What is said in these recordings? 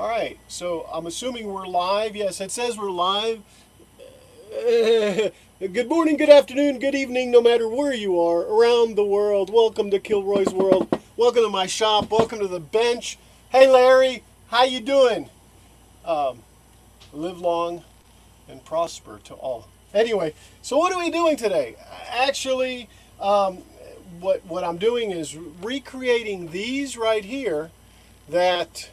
All right, so I'm assuming we're live. Yes, it says we're live. Good morning, good afternoon, good evening, no matter where you are around the world. Welcome to Kilroy's World. Welcome to my shop. Welcome to the bench. Hey, Larry, how you doing? Live long and prosper to all. Anyway, so what are we doing today? Actually, what I'm doing is recreating these right here that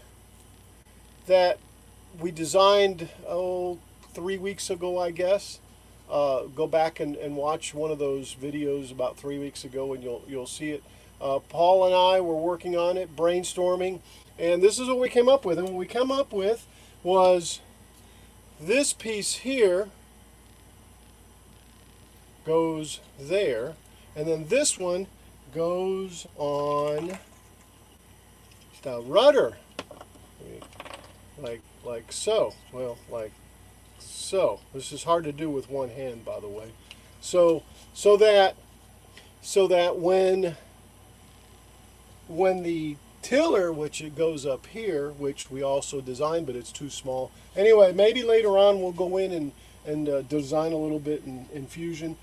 we designed 3 weeks ago, I guess. Go back and watch one of those videos about 3 weeks ago, and you'll see it. Paul and I were working on it, brainstorming, and this is what we came up with. And what we came up with was this piece here goes there, and then this one goes on the rudder. Like so. Well, like so. This is hard to do with one hand, by the way. So that when the tiller, which it goes up here, which we also designed, but it's too small. Anyway, maybe later on we'll go in and design a little bit in Fusion,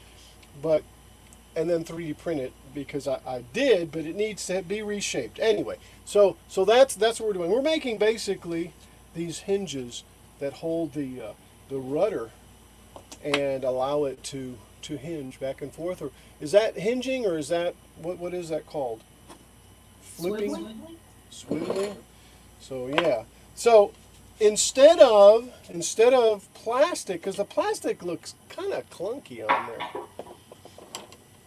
and then 3D print it, because I did, but it needs to be reshaped. Anyway, so that's what we're doing. We're making basically these hinges that hold the rudder and allow it to hinge back and forth. Or is that hinging, or is that what is that called? Flipping, swiveling. So yeah. So instead of plastic, because the plastic looks kind of clunky on there.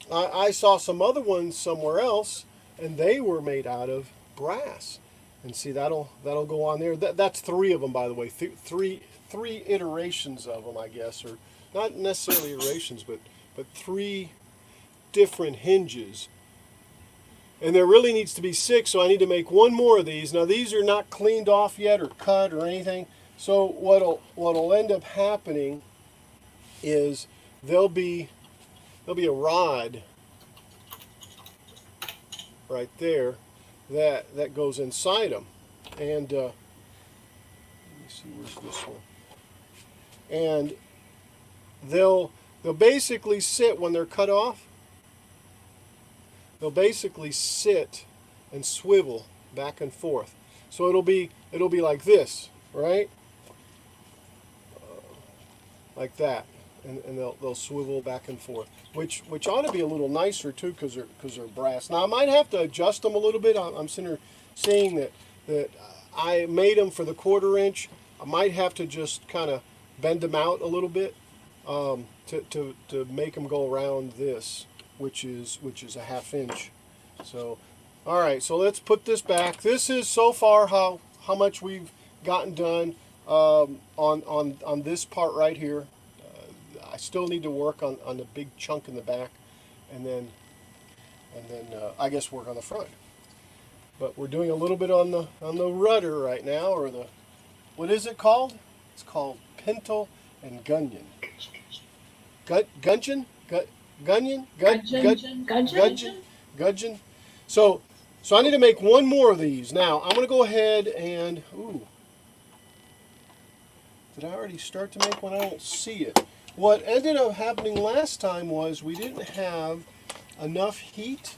I saw some other ones somewhere else, and they were made out of brass. And see, that'll go on there. That's three of them, by the way. Three iterations of them, I guess, or not necessarily iterations, but three different hinges. And there really needs to be 6, so I need to make one more of these. Now, these are not cleaned off yet or cut or anything. So what'll end up happening is there'll be a rod right there that goes inside them, and let me see, where's this one? And they'll basically sit when they're cut off. They'll basically sit and swivel back and forth. So it'll be like this, right? Like that. And they'll swivel back and forth, which ought to be a little nicer too, because they're brass. Now I might have to adjust them a little bit. I'm sitting here seeing that I made them for the 1/4 inch. I might have to just kind of bend them out a little bit to make them go around this, which is a 1/2 inch. So all right, so let's put this back. This is so far how much we've gotten done on this part right here. I still need to work on the big chunk in the back, and then I guess work on the front. But we're doing a little bit on the rudder right now, or what is it called? It's called pintle and gudgeon. Gudgeon? Gudgeon. So I need to make one more of these. Now I'm going to go ahead and did I already start to make one? I don't see it. What ended up happening last time was we didn't have enough heat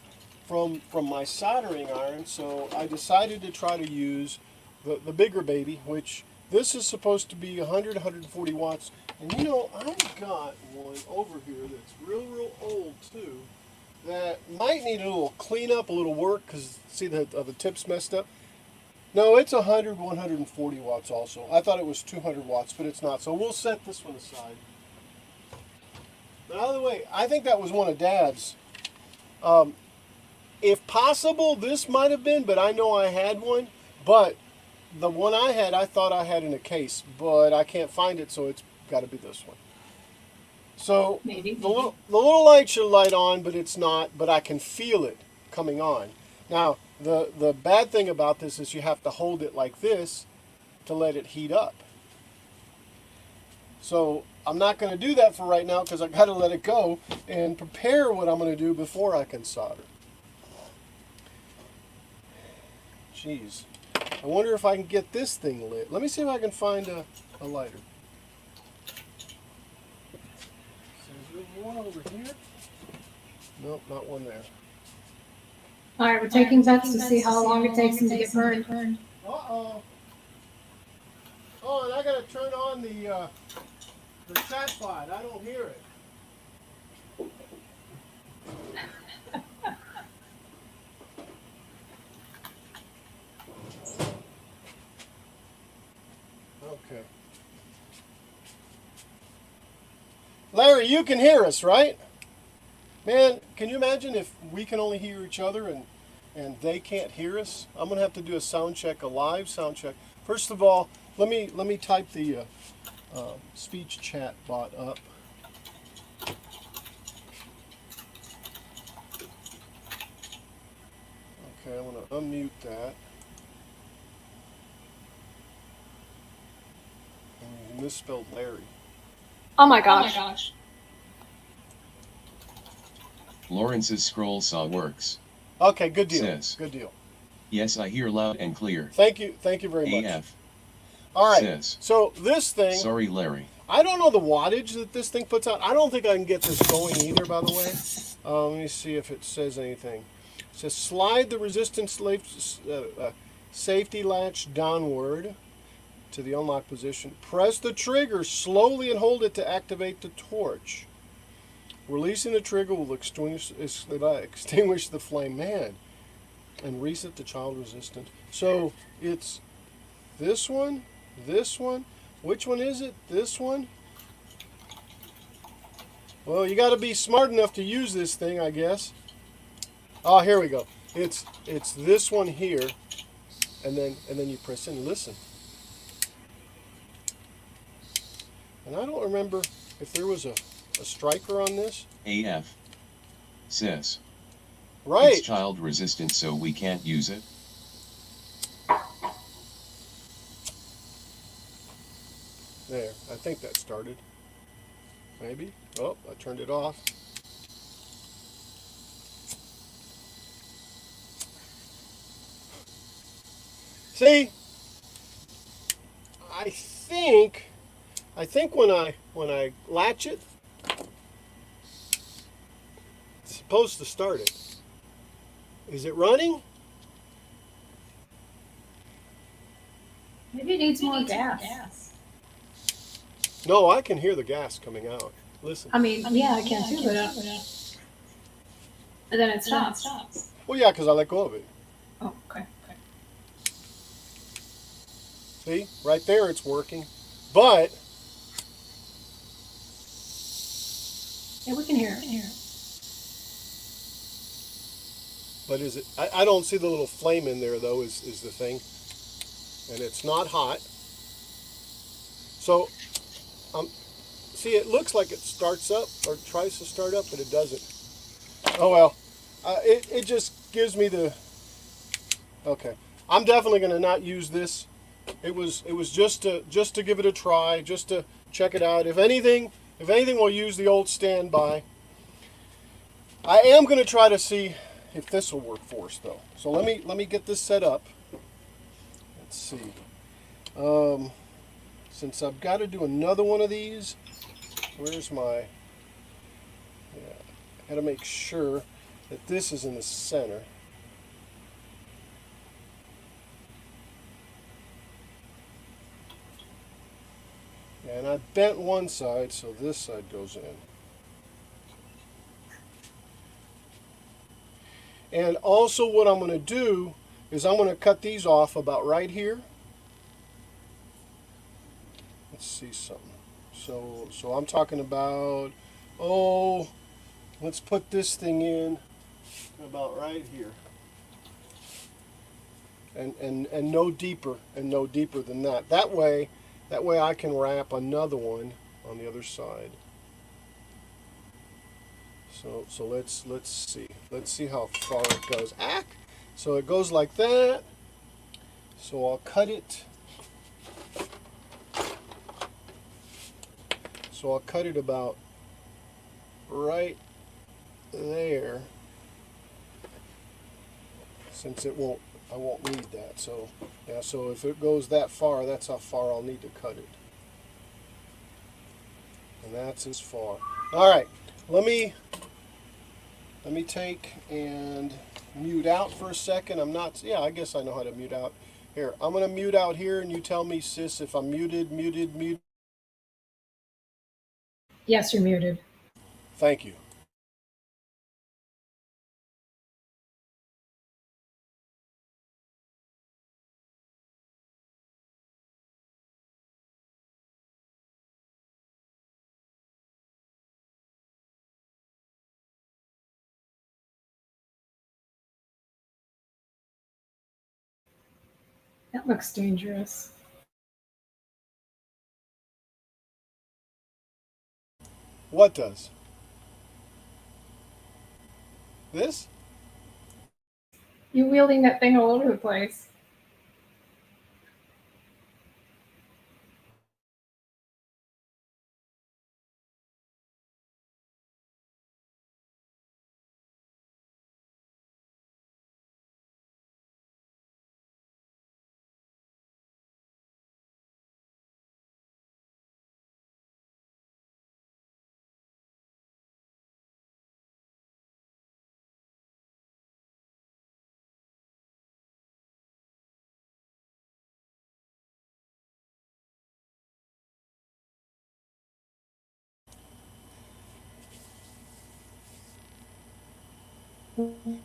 from my soldering iron, so I decided to try to use the bigger baby, which this is supposed to be 140 watts. And you know, I've got one over here that's real old too, that might need a little cleanup, a little work, because see the tip's messed up. No, it's 140 watts also. I thought it was 200 watts, but it's not. So we'll set this one aside. By the way, I think that was one of Dad's. If possible, this might have been, but I know I had one. But the one I had, I thought I had in a case, but I can't find it, so it's got to be this one. So maybe. The little light should light on, but it's not. But I can feel it coming on. Now, the bad thing about this is you have to hold it like this to let it heat up. So I'm not going to do that for right now, because I've got to let it go and prepare what I'm going to do before I can solder. Jeez. I wonder if I can get this thing lit. Let me see if I can find a lighter. So is there one over here? Nope, not one there. All right, we're taking bets to see how long it takes them to get burned. Uh-oh. Oh, and I gotta turn on the chat pod. I don't hear it. Okay. Larry, you can hear us, right? Man, can you imagine if we can only hear each other and they can't hear us? I'm gonna have to do a sound check, a live sound check. First of all, let me type the speech chat bot up. Okay, I'm gonna unmute that. And you misspelled Larry. Oh my gosh. Lawrence's scroll saw works. Okay, good deal. Says, good deal. Yes, I hear loud and clear. Thank you very much. AF. All right. Says, so this thing. Sorry, Larry. I don't know the wattage that this thing puts out. I don't think I can get this going either, by the way. Let me see if it says anything. It says slide the resistance safety latch downward to the unlock position. Press the trigger slowly and hold it to activate the torch. Releasing the trigger will extinguish the flame, man, and reset the child resistance. So it's this one, this one. Which one is it? This one? Well, you got to be smart enough to use this thing, I guess. Oh, here we go. It's this one here, and then you press in. Listen. And I don't remember if there was a striker on this. AF. Says, right. It's child resistant, so we can't use it. There, I think that started. Maybe. Oh, I turned it off. See, I think when I latch it, it's supposed to start it. Is it running? Maybe it needs more gas. No, I can hear the gas coming out. Listen. I mean, yeah, I can too, but and then it stops. Well, yeah, because I let go of it. Oh, okay. See, right there it's working. But yeah, we can hear it. But is it? I don't see the little flame in there though. Is the thing, and it's not hot. So, see, it looks like it starts up or tries to start up, but it doesn't. Oh well, it just gives me the. Okay, I'm definitely going to not use this. It was just to give it a try, just to check it out. If anything, we'll use the old standby. I am going to try to see if this will work for us though. So let me get this set up. Let's see. Since I've got to do another one of these, where's my? Yeah, I got to make sure that this is in the center. And I bent one side, so this side goes in. And also what I'm going to do is I'm going to cut these off about right here. Let's see something. So I'm talking about, let's put this thing in about right here. And no deeper than that. That way I can wrap another one on the other side. So let's see. Let's see how far it goes. So it goes like that. So I'll cut it. So I'll cut it about right there. Since it won't I won't need that. So yeah, so if it goes that far, that's how far I'll need to cut it. And that's as far. All right, let me take and mute out for a second. I'm not, yeah, I guess I know how to mute out. Here, I'm going to mute out here, and you tell me, sis, if I'm muted. Yes, you're muted. Thank you. That looks dangerous. What does? This? You wielding that thing all over the place.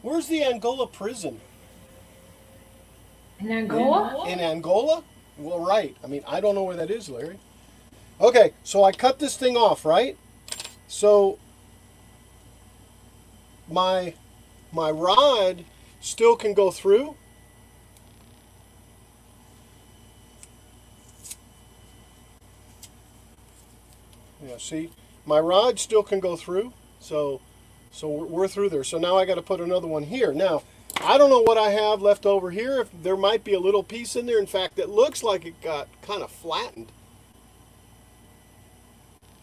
Where's the Angola prison? In Angola? In Angola? Well, right. I mean, I don't know where that is, Larry. Okay, so I cut this thing off, right? So my rod still can go through. Yeah, see, my rod still can go through. So we're through there. So now I got to put another one here. Now, I don't know what I have left over here. If there might be a little piece in there. In fact, it looks like it got kind of flattened.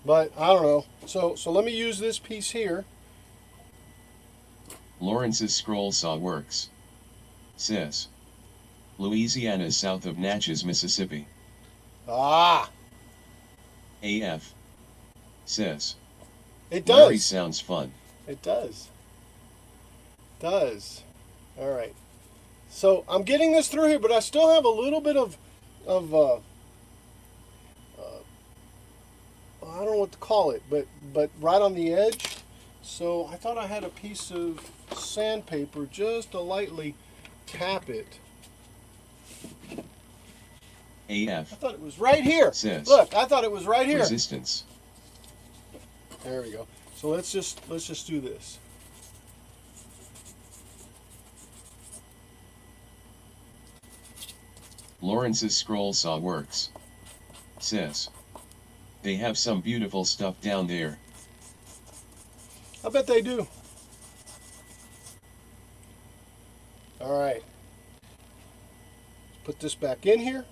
But I don't know. So let me use this piece here. Lawrence's scroll saw works. Sis. Louisiana is south of Natchez, Mississippi. Ah, AF. Sis. it Larry does. sounds fun. It does. Does. All right. So I'm getting this through here, but I still have a little bit of I don't know what to call it, but right on the edge. So I thought I had a piece of sandpaper just to lightly tap it. I AF. thought it was right here. Sis. Look, I thought it was right here. Resistance. There we go. So let's just do this. Lawrence's scroll saw works. Sis. They have some beautiful stuff down there. I bet they do. All right. Put this back in here.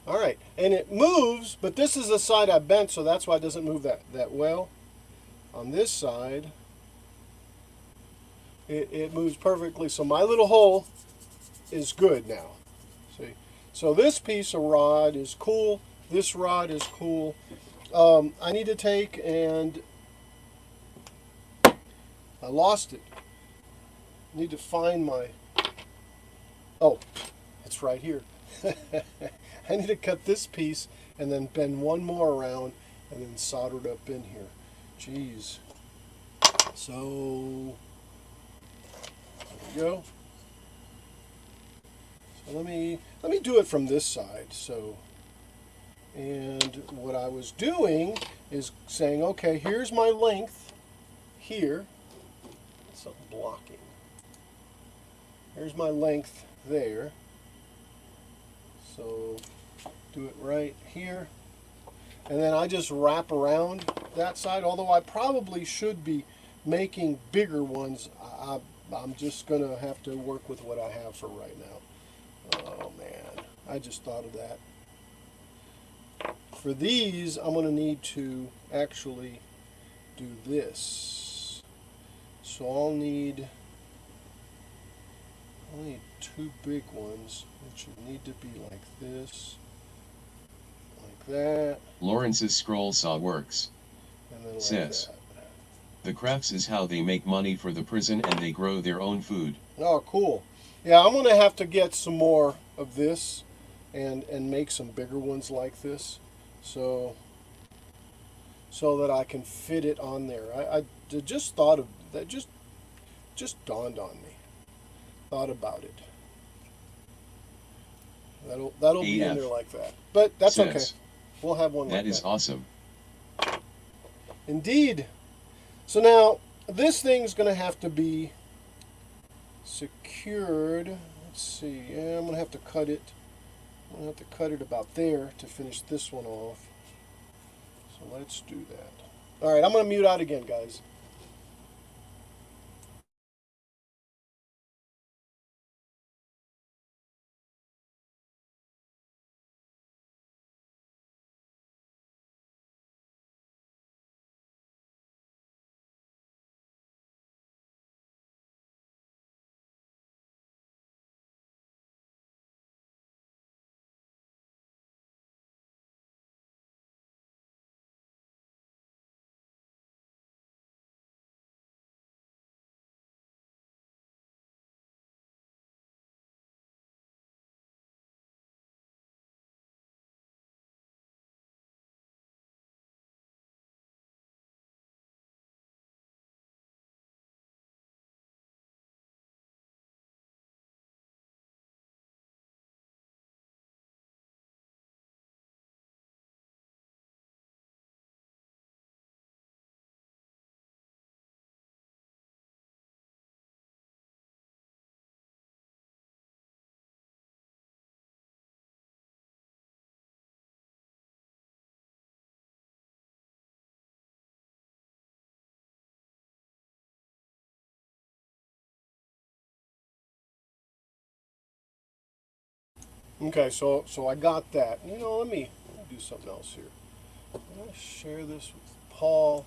All right, and it moves, but this is the side I bent, so that's why it doesn't move that well. On this side, it moves perfectly, so my little hole is good now. See, so this piece of rod is cool. This rod is cool. I need to take and I lost it. I need to find my. Oh, it's right here. I need to cut this piece and then bend one more around and then solder it up in here. Jeez. So there we go. So let me do it from this side. So, and what I was doing is saying, okay, here's my length here. Something blocking. Here's my length there. So do it right here. And then I just wrap around that side, although I probably should be making bigger ones. I'm just going to have to work with what I have for right now. Oh man, I just thought of that. For these, I'm going to need to actually do this. So I'll need I need two big ones, which would need to be like this, like that, Lawrence's scroll saw works. and then like Sis. that. The crafts is how they make money for the prison and they grow their own food. Oh, cool. Yeah, I'm gonna have to get some more of this, and make some bigger ones like this, so that I can fit it on there. I just thought of that. Just dawned on me. Thought about it. That'll be in AF. there like that. But that's okay. Sis. We'll have one like That is that. awesome. Indeed. So now this thing's gonna have to be secured. Let's see. Yeah, I'm gonna have to cut it. I'm gonna have to cut it about there to finish this one off. So let's do that. All right, I'm gonna mute out again, guys. Okay, so I got that. You know, let me do something else here. I'm gonna share this with Paul.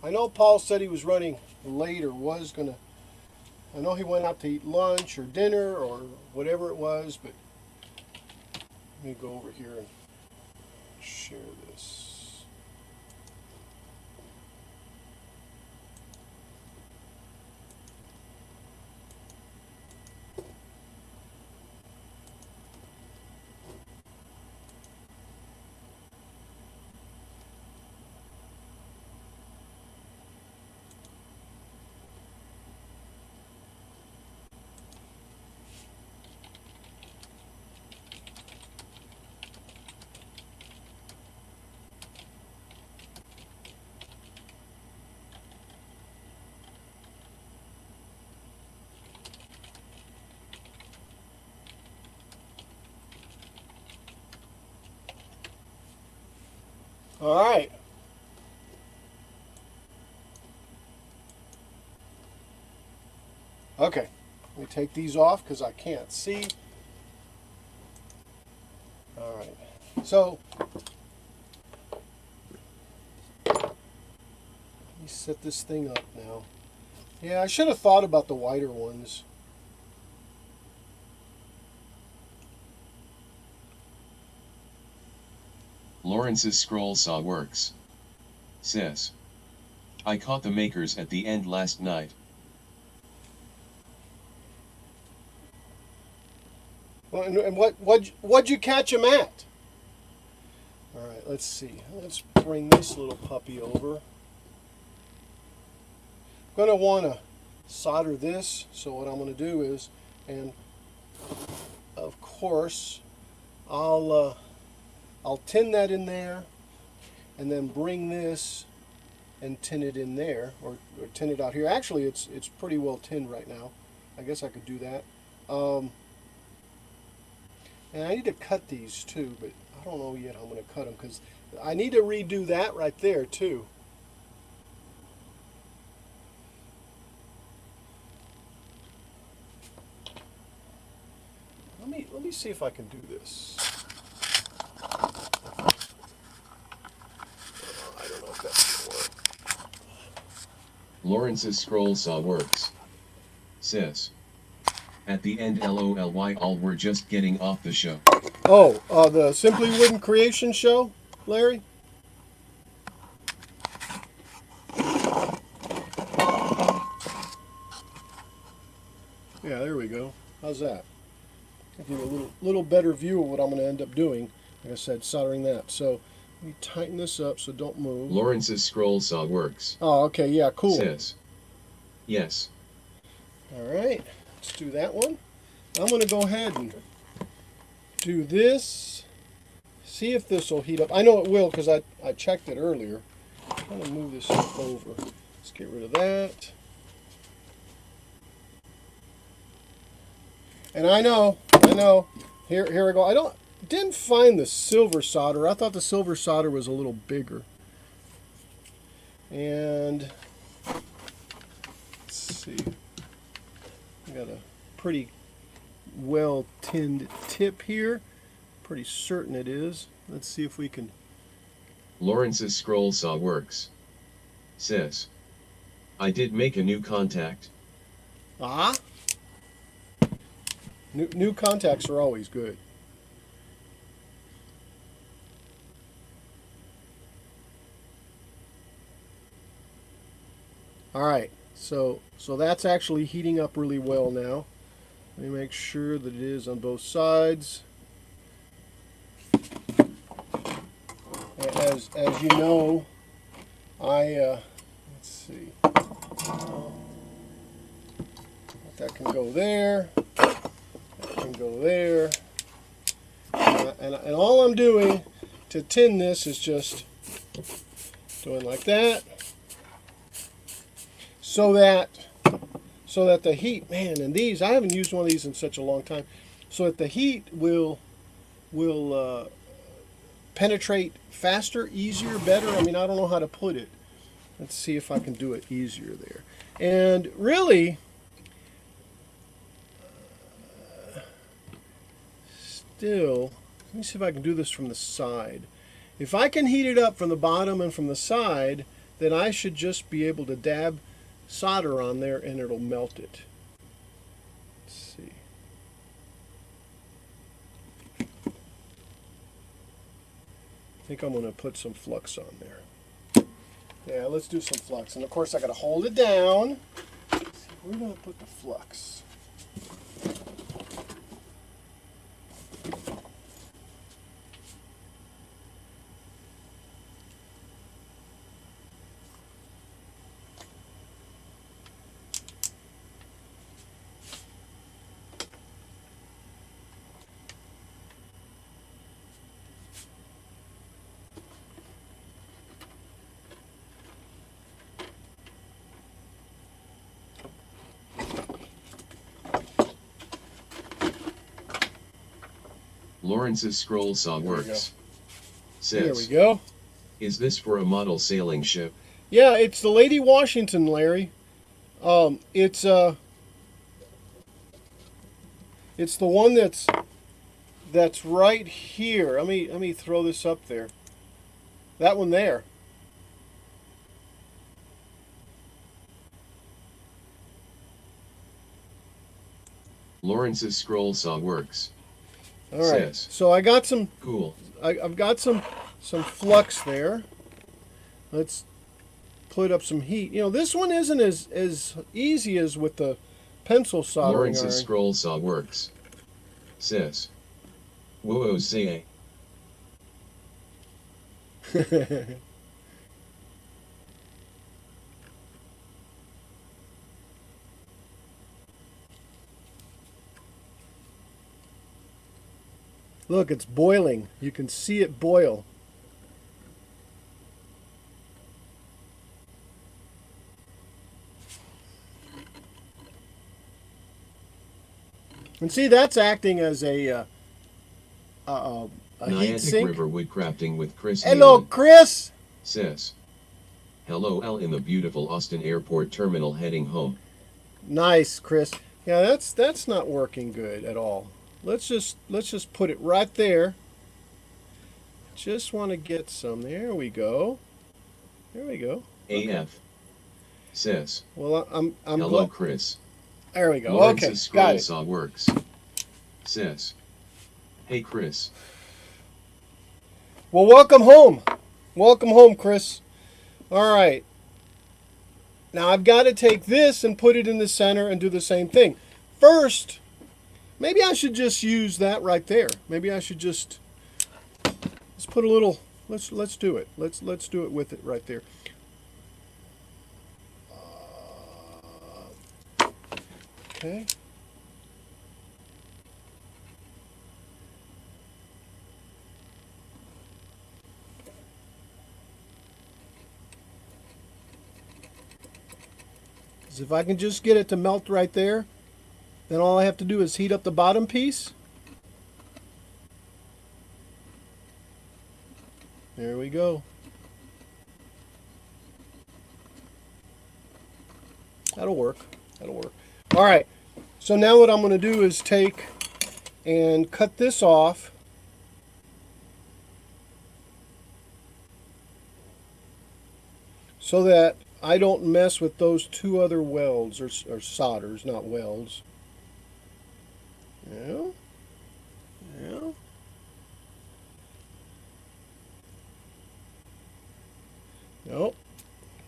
I know Paul said he was running late or was gonna. I know he went out to eat lunch or dinner or whatever it was, but let me go over here and share this. All right. Okay. Let me take these off because I can't see. All right. So let me set this thing up now. Yeah, I should have thought about the wider ones. Lawrence's scroll saw works. Sis. I caught the makers at the end last night. Well, and what'd you catch them at? All right, let's see. Let's bring this little puppy over. I'm going to want to solder this. So what I'm going to do is, and of course, I'll tin that in there, and then bring this and tin it in there, or tin it out here. Actually, it's pretty well tinned right now. I guess I could do that. And I need to cut these too, but I don't know yet how I'm going to cut them because I need to redo that right there too. Let me see if I can do this. I don't know if that's going to work. Lawrence's scroll saw works. Sis. At the end, LOLY, all we're just getting off the show. Oh, the Simply Wooden Creation show, Larry? Yeah, there we go. How's that? I'll give you a little better view of what I'm going to end up doing. Like I said, soldering that. So let me tighten this up so don't move. Lawrence's scroll saw works. Oh, okay, yeah, cool. Sis. Yes. All right, let's do that one. I'm going to go ahead and do this. See if this will heat up. I know it will because I checked it earlier. I'm going to move this stuff over. Let's get rid of that. And I know. Here we go. Didn't find the silver solder. I thought the silver solder was a little bigger. And let's see. I got a pretty well tinned tip here. Pretty certain it is. Let's see if we can. Lawrence's scroll saw works. Sis. I did make a new contact. Ah? New contacts are always good. All right, so that's actually heating up really well now. Let me make sure that it is on both sides. As you know, let's see, that can go there. Can go there, and all I'm doing to tin this is just doing like that, so that the heat, man, and these, I haven't used one of these in such a long time, so that the heat will penetrate faster, easier, better. I mean, I don't know how to put it. Let's see if I can do it easier there. And really, still, let me see if I can do this from the side. If I can heat it up from the bottom and from the side, then I should just be able to dab solder on there and it'll melt it. Let's see. I think I'm going to put some flux on there. Yeah, let's do some flux. And of course I got to hold it down. Where do I put the flux? Lawrence's scroll saw works. There we Sis. go. Is this for a model sailing ship? Yeah, it's the Lady Washington, Larry. It's the one that's right here. Let me throw this up there. That one there. Lawrence's scroll saw works. All right. Sis. So I got some. Cool. I've got some flux there. Let's put up some heat. You know, this one isn't as easy as with the pencil soldering Lawrence's iron. scroll saw works. Sis. Whoa, say. Look, it's boiling. You can see it boil. And see, that's acting as a heat Niantic sink. River Woodcrafting with Chris. Hello, Nealon. Chris. Sis. Hello, L in the beautiful Austin Airport Terminal heading home. Nice, Chris. Yeah, that's not working good at all. Let's just put it right there. Just want to get some. There we go. There we go. Okay. AF. Sis. Well, I'm Hello, Chris. There we go. Lawrence's Okay, scroll got it. saw works. Sis. Hey Chris. Well, welcome home. Welcome home, Chris. All right. Now I've got to take this and put it in the center and do the same thing. First, maybe I should just use that right there. Maybe I should just let's put a little. Let's do it. Let's do it with it right there. Okay. Because if I can just get it to melt right there, then all I have to do is heat up the bottom piece. There we go. That'll work. That'll work. All right. So now what I'm going to do is take and cut this off. So that I don't mess with those two other welds, or solders, not welds. Yeah. Yeah. Nope.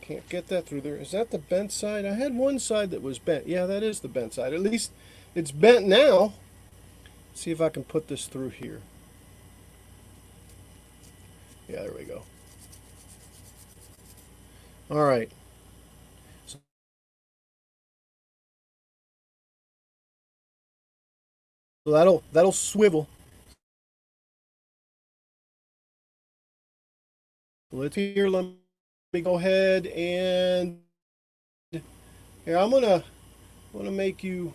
Can't get that through there. Is that the bent side? I had one side that was bent. Yeah, that is the bent side. At least it's bent now. See if I can put this through here. Yeah, there we go. All right. So that'll swivel. Let's here. Let me go ahead and here I'm gonna make you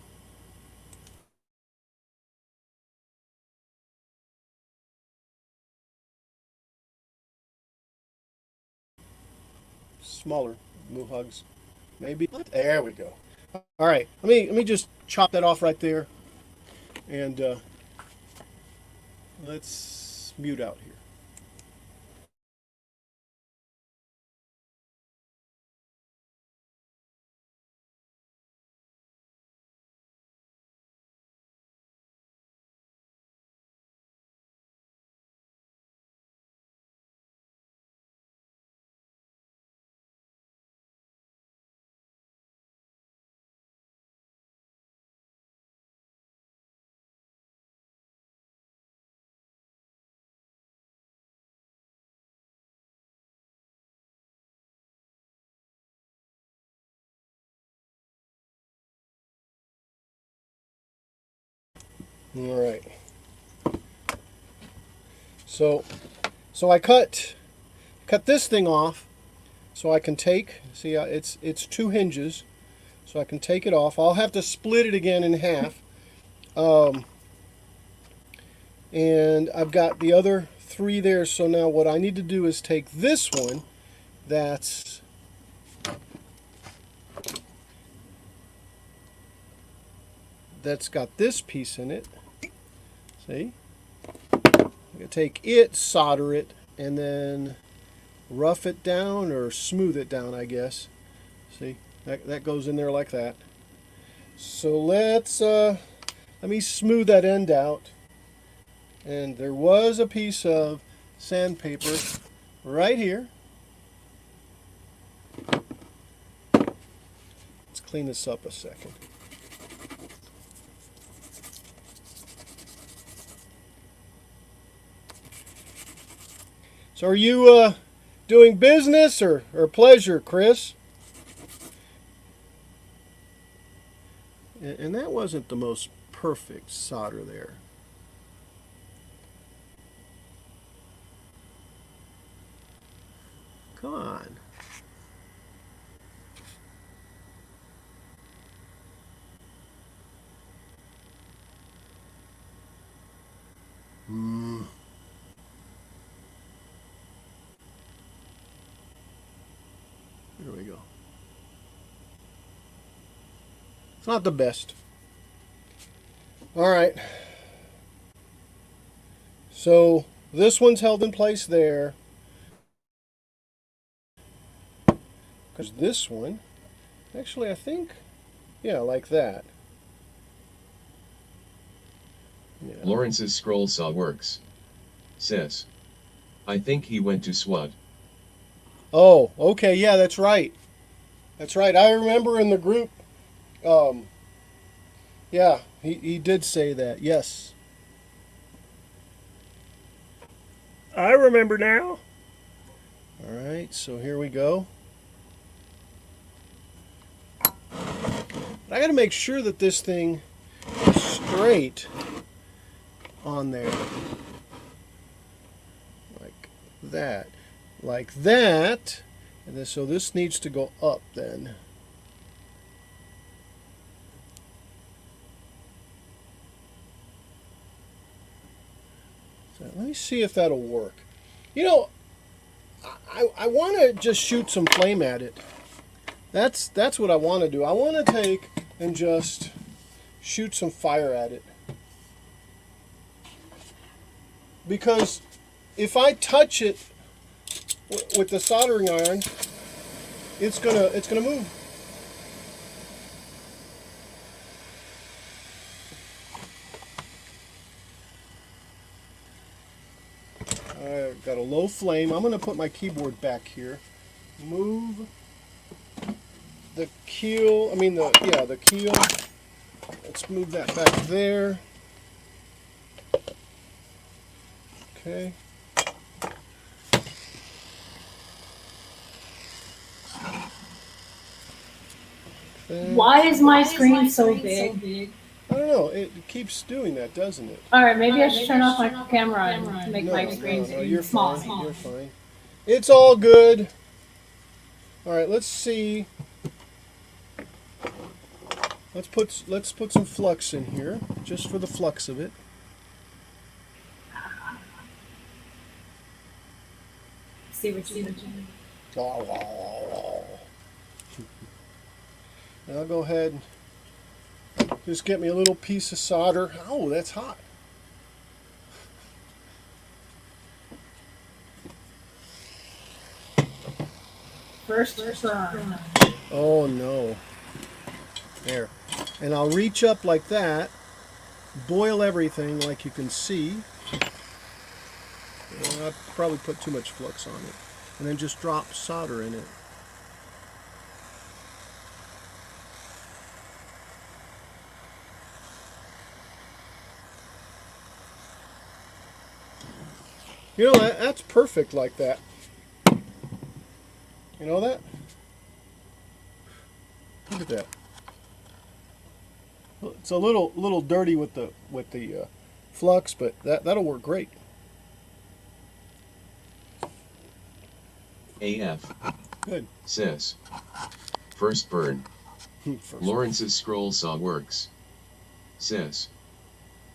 smaller hugs. Maybe there we go. All right, let me just chop that off right there, and let's mute out here. All right. So I cut this thing off, so I can take. See, it's two hinges, so I can take it off. I'll have to split it again in half. And I've got the other three there. So now what I need to do is take this one that's got this piece in it. See? I'm going to take it, solder it, and then rough it down or smooth it down, I guess. See? That goes in there like that. So let me smooth that end out. And there was a piece of sandpaper right here. Let's clean this up a second. So are you doing business or pleasure, Chris? And that wasn't the most perfect solder there. Come on. There we go. It's not the best. All right. So this one's held in place there. Because this one, actually I think, yeah, like that. Yeah. Lawrence's scroll saw works. Sis. I think he went to SWAT. Oh, okay, yeah, that's right. That's right. I remember in the group, yeah, he did say that, yes. I remember now. All right, so here we go. I got to make sure that this thing is straight on there. Like that. Like that. And then, so this needs to go up then. So let me see if that'll work. You know, I want to just shoot some flame at it. That's what I want to do. I want to take and just shoot some fire at it. Because if I touch it with the soldering iron, it's gonna move. I've got a low flame. I'm gonna put my keyboard back here. Move the keel. The keel. Let's move that back there. Okay. Why is my screen so big? I don't know. It keeps doing that, doesn't it? All right, maybe I should turn off my camera and make my screen you're small. fine. You're fine. It's all good. All right, let's see. Let's put some flux in here, just for the flux of it. See what you do. And I'll go ahead and just get me a little piece of solder. Oh, that's hot. First burn. Oh no. There. And I'll reach up like that, boil everything like you can see. I probably put too much flux on it. And then just drop solder in it. You know, that's perfect like that. You know that? Look at that. It's a little dirty with the flux, but that'll work great. AF. Good. Sis. First burn. First. Lawrence's scroll saw works. Sis.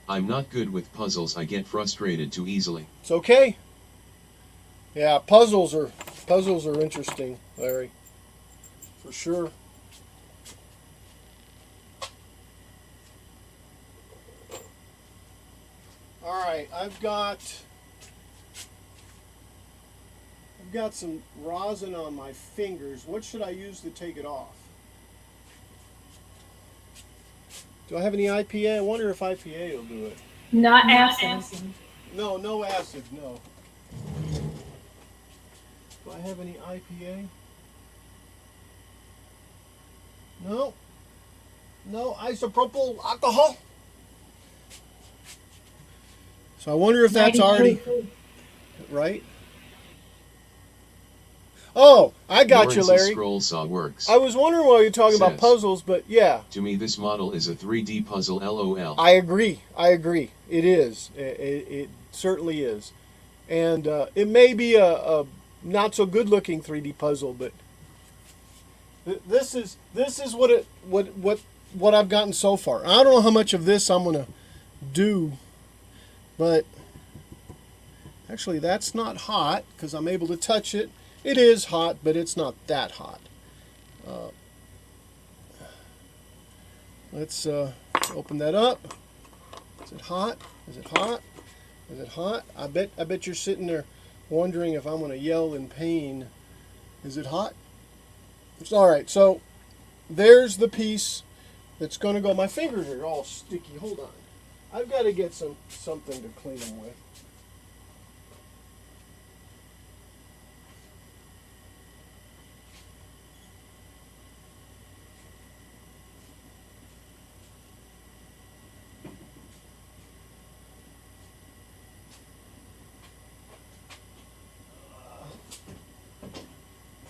I'm not good with puzzles. I get frustrated too easily. It's okay. Yeah, puzzles are interesting, Larry. For sure. All right, I've got some rosin on my fingers. What should I use to take it off? Do I have any IPA? I wonder if IPA will do it. Not acid. No acid, no. Do I have any IPA? No isopropyl alcohol. So I wonder if that's already right. Oh, I got Lawrence's you, Larry. Scroll saw works. I was wondering why you're talking about puzzles, but yeah. To me, this model is a 3D puzzle. LOL. I agree. It is. It certainly is, and it may be a not so good looking 3D puzzle, but this is what I've gotten so far. I don't know how much of this I'm gonna do, but actually that's not hot because I'm able to touch it. It is hot, but it's not that hot. Let's open that up. Is it hot? Is it hot? Is it hot? I bet you're sitting there wondering if I'm going to yell in pain. Is it hot? It's all right. So there's the piece that's going to go. My fingers are all sticky. Hold on. I've got to get something to clean them with.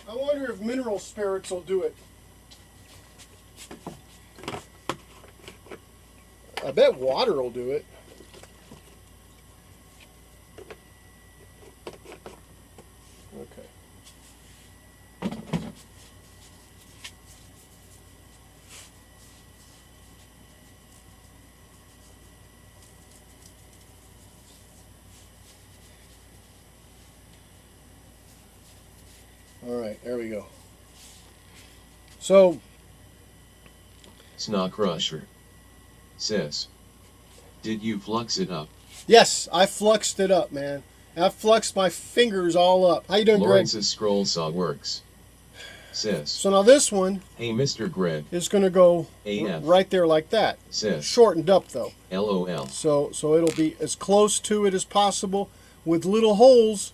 I wonder if mineral spirits will do it. I bet water will do it. Okay. All right, there we go. So, Snow Crusher. Sis. Did you flux it up? yes, I fluxed it up, man. I fluxed my fingers all up. How you doing, Greg? Lawrence's scroll saw works. Sis. So now this one Hey, Mr. Greg. is going to go AF. right there like that. Sis. Shortened up though. LOL. So it'll be as close to it as possible with little holes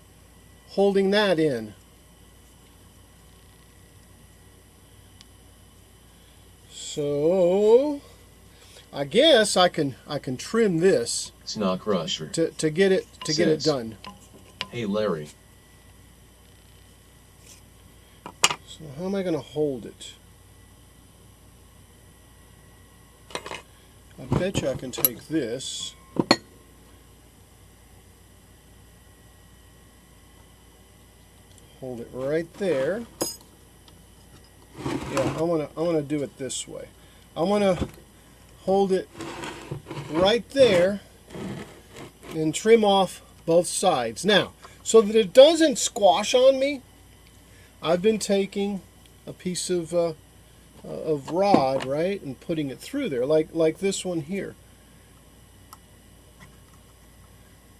holding that in. So I guess I can trim this Snow Crusher. to get it done. Hey, Larry. So how am I going to hold it? I bet you I can take this. Hold it right there. Yeah, I want to do it this way. I want to hold it right there and trim off both sides. Now, so that it doesn't squash on me, I've been taking a piece of rod, right, and putting it through there, like this one here.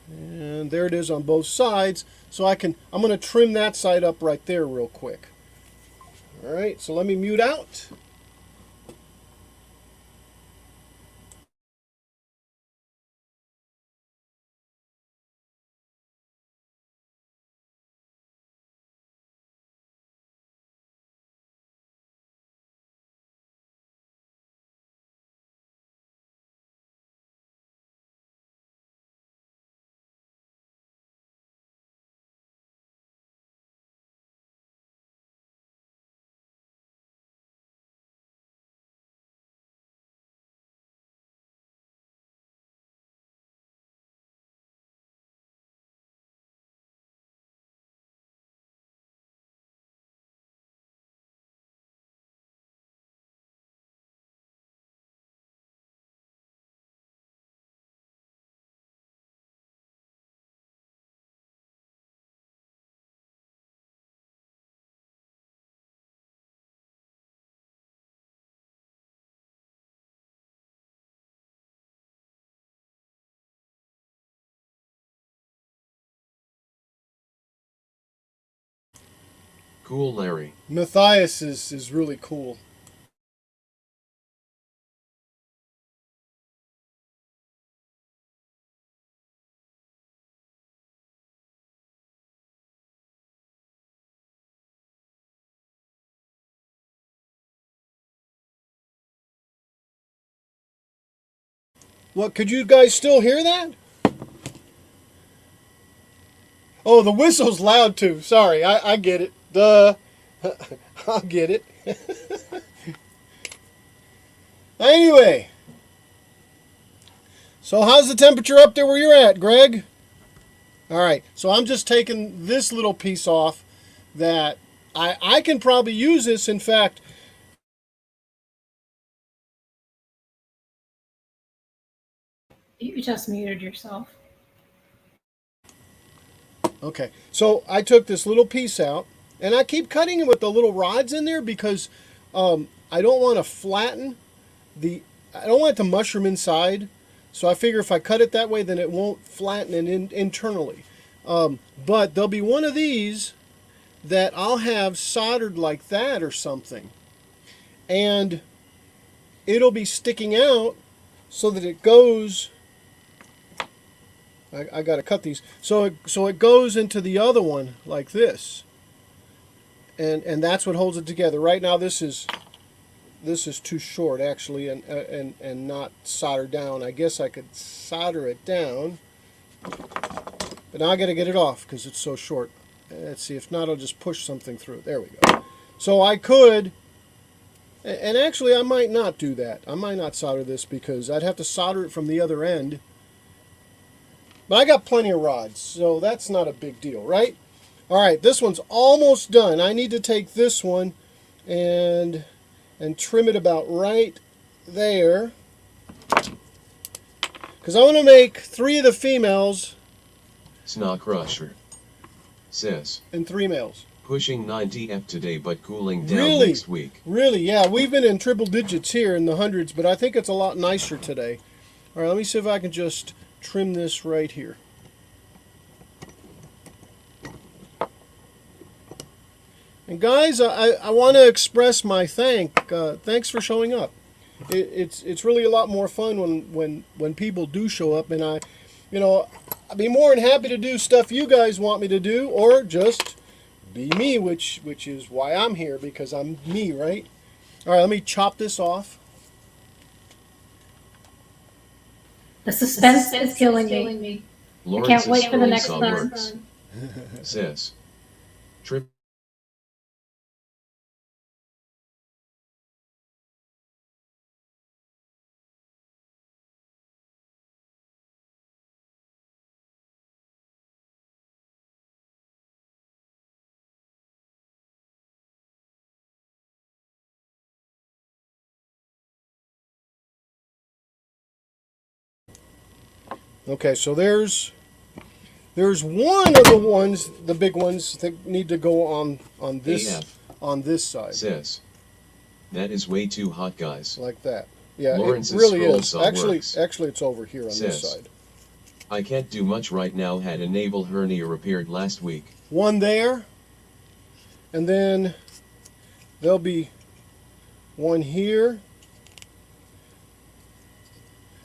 And there it is on both sides. So I'm going to trim that side up right there real quick. All right, so let me mute out. Cool, Larry. Matthias is really cool. What, could you guys still hear that? Oh, the whistle's loud too. Sorry, I get it. Duh. I'll get it. Anyway. So how's the temperature up there where you're at, Greg? All right, so I'm just taking this little piece off that I can probably use this. In fact, You just muted yourself. okay, so I took this little piece out, and I keep cutting it with the little rods in there because I don't want to flatten I don't want it to mushroom inside. So I figure if I cut it that way, then it won't flatten it internally. But there'll be one of these that I'll have soldered like that or something. And it'll be sticking out so that it goes I got to cut these. So it goes into the other one like this, and that's what holds it together. Right now, this is too short actually, and not soldered down. I guess I could solder it down, but now I got to get it off because it's so short. Let's see. If not, I'll just push something through. There we go. So I could. And actually, I might not do that. I might not solder this because I'd have to solder it from the other end. But I got plenty of rods, so that's not a big deal, right? All right, this one's almost done. I need to take this one and trim it about right there. Because I want to make 3 of the females. Snog crusher. Sis. And 3 males. Pushing 90F today but cooling down Really? next week. Really, yeah. We've been in triple digits here in the hundreds, but I think it's a lot nicer today. All right, let me see if I can just trim this right here. And guys, I want to express my thanks for showing up. It's really a lot more fun when people do show up, and I'd be more than happy to do stuff you guys want me to do, or just be me, which is why I'm here, because I'm me, right? All right, let me chop this off. The suspense is killing me. I can't wait for the next turn. Sis. Trip. Okay, so there's one of the big ones that need to go on this AF. on this side. Sis. That is way too hot, guys. Like that. Yeah, Lawrence's it really scroll is. saw works. Actually, it's over here on this Sis. side. I can't do much right now. Had a navel hernia repaired last week. One there, and then there'll be one here,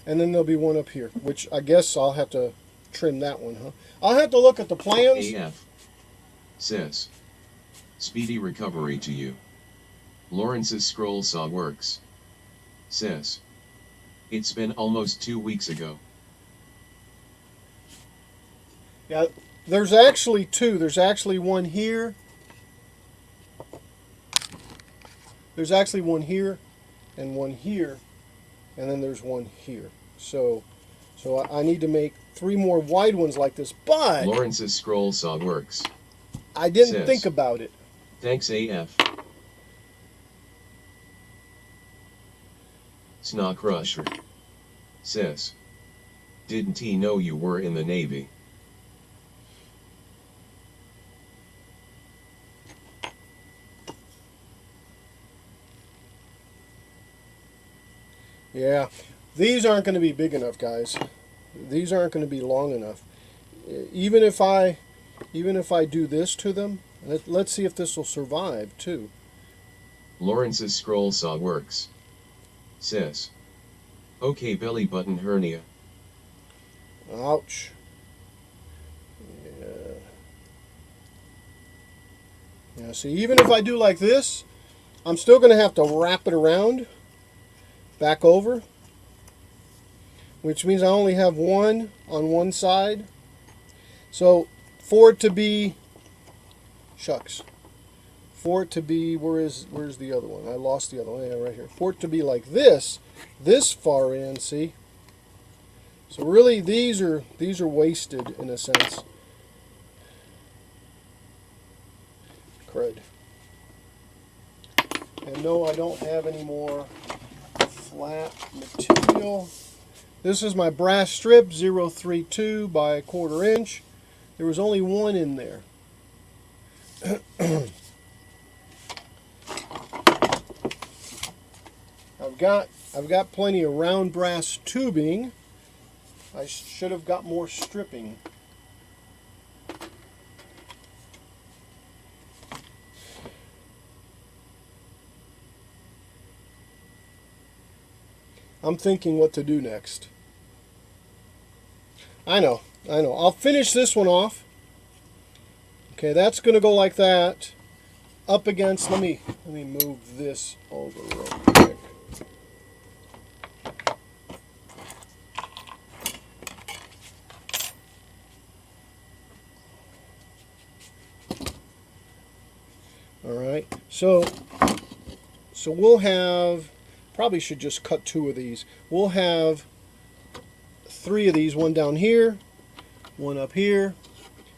and then there'll be one up here, which I guess I'll have to trim that one, huh? I'll have to look at the plans. AF. Sis. Speedy recovery to you. Lawrence's scroll saw works. Sis. It's been almost 2 weeks ago. Yeah, there's actually 2. There's actually one here. There's actually one here, and one here, and then there's one here. So I need to make 3 more wide ones like this, but Lawrence's scroll saw works. I didn't Sis. think about it. Thanks AF. Snog crusher. Sis. Didn't he know you were in the Navy? Yeah, these aren't going to be big enough, guys. These aren't going to be long enough. Even if I do this to them, let's see if this will survive too. Lawrence's scroll saw works. Sis. Okay, belly button hernia. Ouch. Yeah. Yeah, see, even if I do like this, I'm still going to have to wrap it around, back over, which means I only have one on one side. So for it to be, shucks, for it to be, where's the other one? I lost the other one. Yeah, right here. For it to be like this far in, see? So really, these are wasted in a sense. Crud. And no, I don't have any more flat material. This is my brass strip, 032 by 1/4 inch. There was only one in there. I've got plenty of round brass tubing. I should have got more stripping. I'm thinking what to do next. I know. I know. I'll finish this one off. Okay, that's going to go like that. Up against, let me move this over real quick. All right, so we'll have, probably should just cut 2 of these. We'll have 3 of these, one down here, one up here,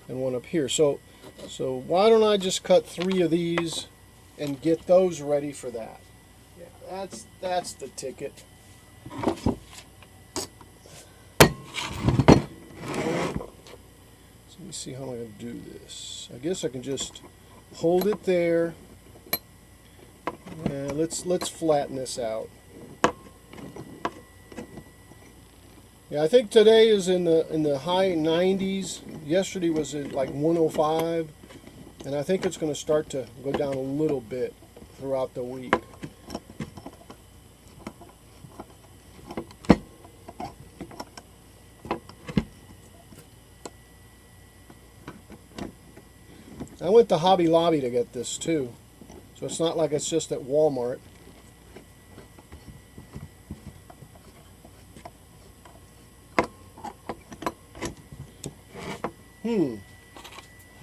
and one up here. So why don't I just cut 3 of these and get those ready for that? Yeah, that's the ticket. So let me see how I'm going to do this. I guess I can just hold it there. Let's flatten this out. Yeah, I think today is in the high 90s. Yesterday was at like 105, and I think it's going to start to go down a little bit throughout the week. I went to Hobby Lobby to get this too, so it's not like it's just at Walmart. I'm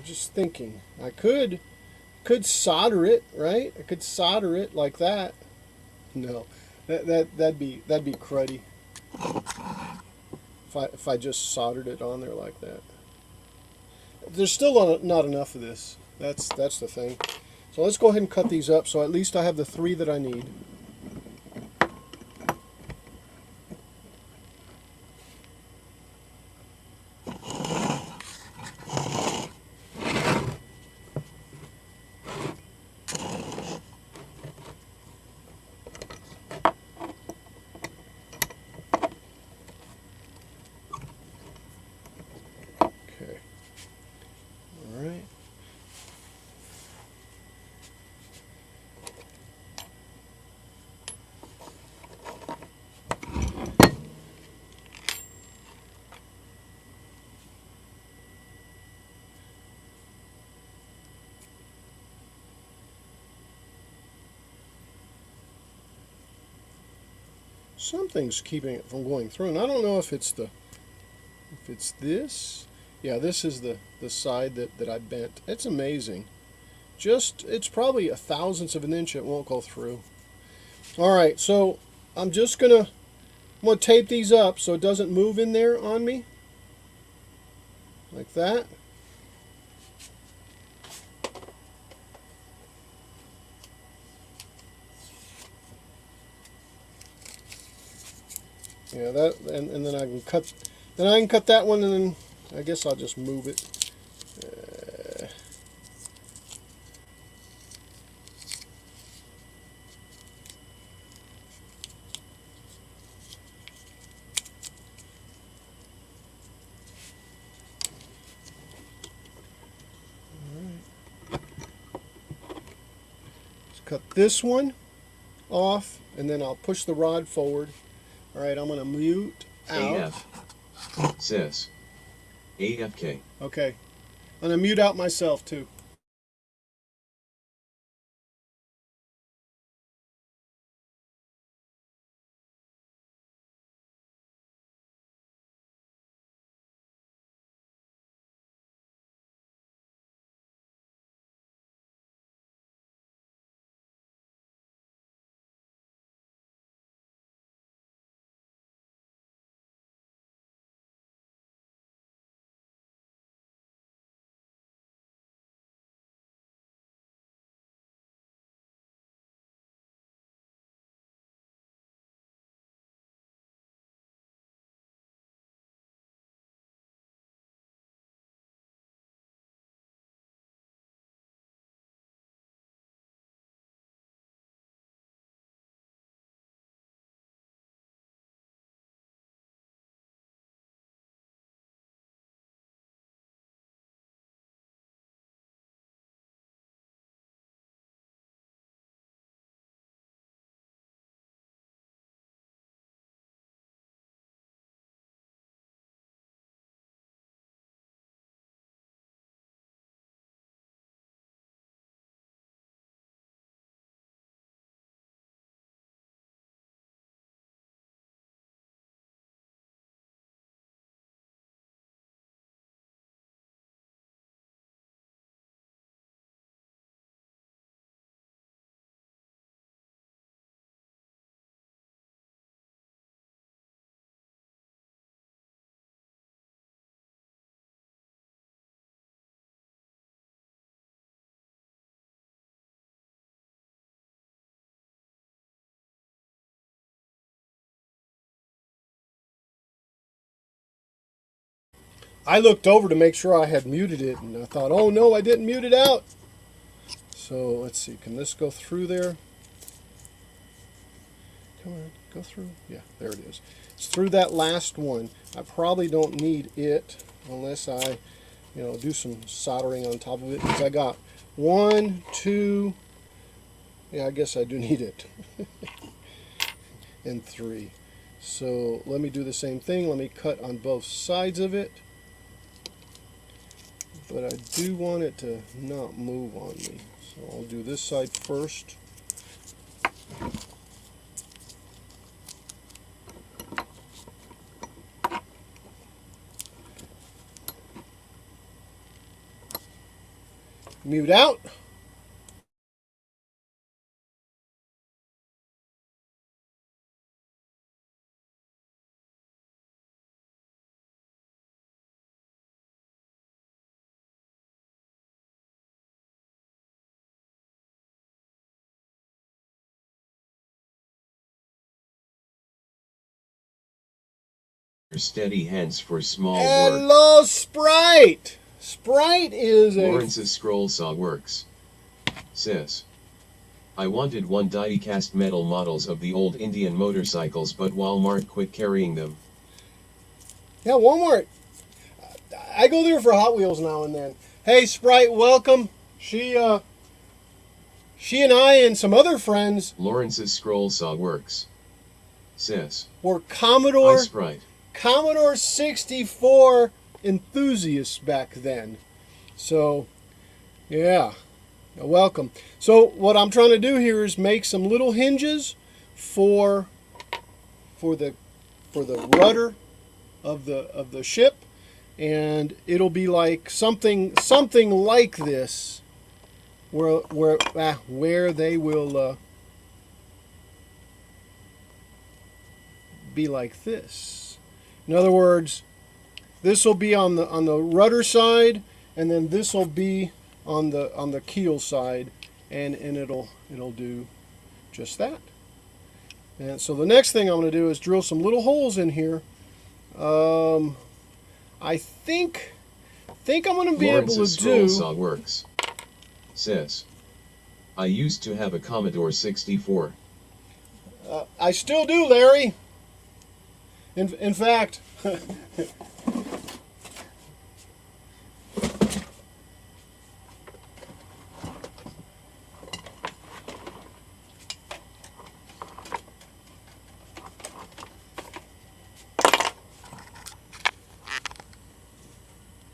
just thinking, I could solder it, right? I could solder it like that. No, that'd be cruddy. If I just soldered it on there like that. There's still not enough of this. That's the thing. So let's go ahead and cut these up, so at least I have the 3 that I need. Okay. All right. Something's keeping it from going through, and I don't know if it's this. Yeah, this is the side that I bent. It's amazing. It's probably a thousandth of an inch it won't go through. All right, so I'm gonna tape these up so it doesn't move in there on me, like that. Yeah, that, and then I can cut that one, and then I guess I'll just move it. Let's cut this one off, and then I'll push the rod forward. All right, I'm gonna mute out. AF. Sis. AFK. Okay, I'm gonna mute out myself too. I looked over to make sure I had muted it, and I thought, oh no, I didn't mute it out. So let's see, can this go through there? Come on, go through. Yeah, there it is. It's through that last one. I probably don't need it unless I, do some soldering on top of it. Because I got 1, 2, yeah, I guess I do need it. And 3. So let me do the same thing. Let me cut on both sides of it. But I do want it to not move on me. So I'll do this side first. Mute out. Steady hands for small work. Hello, Sprite! Sprite is a... Lawrence's scroll saw works. Sis. I wanted one die-cast metal models of the old Indian motorcycles, but Walmart quit carrying them. Yeah, Walmart. I go there for Hot Wheels now and then. Hey, Sprite, welcome. She and I and some other friends Lawrence's scroll saw works. Sis. were Commodore... Hi, Sprite. Commodore 64 enthusiasts back then. So, yeah, welcome. So what I'm trying to do here is make some little hinges for the rudder of the ship, and it'll be like something like this, where they will be like this. In other words, this will be on the rudder side, and then this will be on the keel side, and it'll do just that. And so the next thing I'm going to do is drill some little holes in here. I think I'm going to be Lawrence's able to do. scroll saw works. Sis. I used to have a Commodore 64. I still do, Larry. In fact,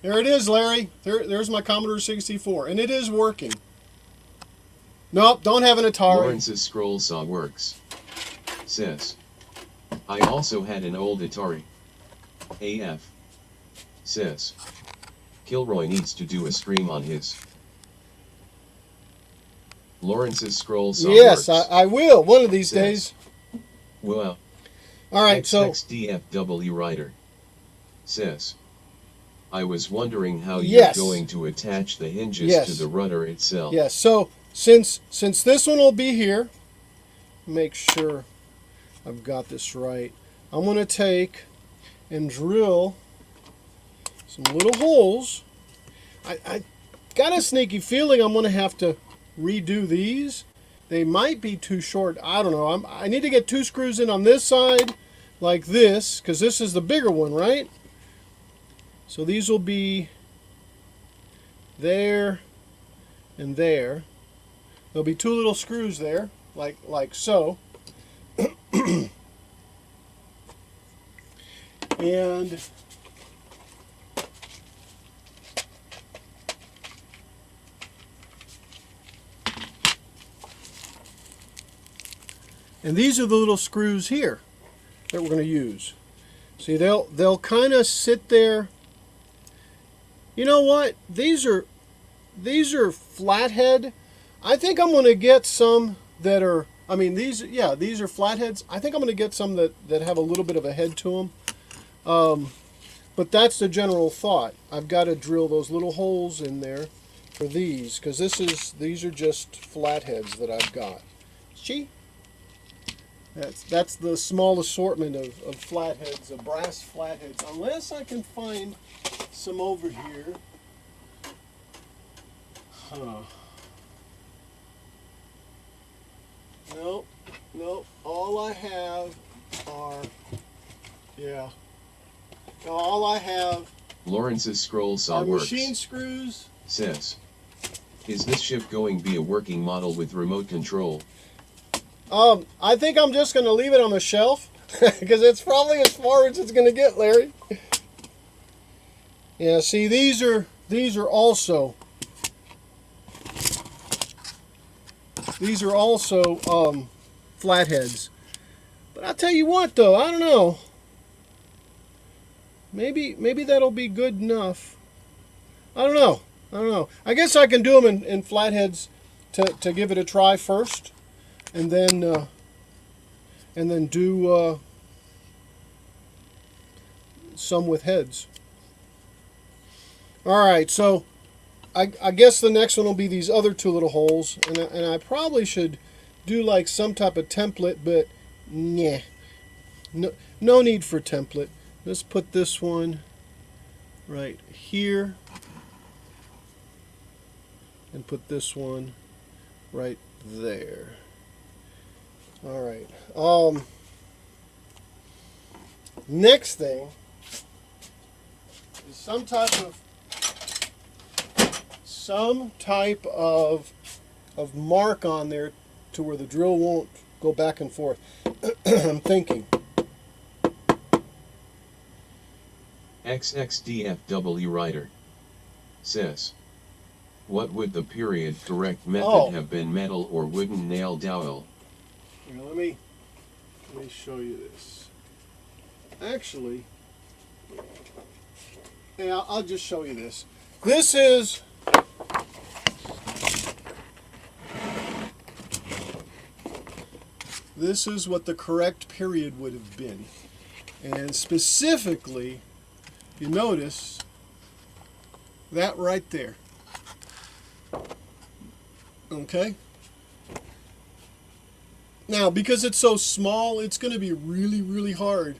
there it is, Larry. There's my Commodore 64, and it is working. Nope, don't have an Atari. Lawrence's scroll saw works. Sis. I also had an old Atari. AF. Sis. Kilroy needs to do a stream on his. Lawrence's scroll saw Yes, works. I will one of these Sis. days. Well. All right, so XXDFW Rider. Sis. I was wondering how Yes. you're going to attach the hinges Yes. to the rudder itself. yes, so since this one will be here, make sure I've got this right. I'm going to take and drill some little holes. I got a sneaky feeling I'm going to have to redo these. They might be too short. I don't know. I need to get 2 screws in on this side like this, because this is the bigger one, right? So these will be there and there. There'll be 2 little screws there, like so. And these are the little screws here that we're going to use. See, they'll kind of sit there. You know what? These are flathead. I think I'm going to get some that are. I mean, these are flatheads. I think I'm going to get some that have a little bit of a head to them. But that's the general thought. I've got to drill those little holes in there for these, because these are just flatheads that I've got. See? That's the small assortment of flatheads, of brass flatheads. Unless I can find some over here. Huh. Nope, nope. All I have are, yeah. All I have Lawrence's scroll saw are works. machine screws. Sis. Is this ship going to be a working model with remote control? I think I'm just going to leave it on the shelf because it's probably as far as it's going to get, Larry. Yeah, see, these are also flatheads. But I'll tell you what, though, I don't know. Maybe that'll be good enough. I don't know. I guess I can do them in flatheads to give it a try first, and then do some with heads. All right, so I guess the next one will be these other two little holes, and I probably should do like some type of template, but nah, no need for template. Let's put this one right here, and put this one right there. All right. Next thing is some type of mark on there to where the drill won't go back and forth. I'm thinking. XXDFW writer. Sis. What would the period correct method have been, metal or wooden nail dowel? Here, let me show you this. Actually, yeah, I'll just show you this. This is what the correct period would have been. And specifically, you notice that right there. Okay? Now, because it's so small, it's going to be really, really hard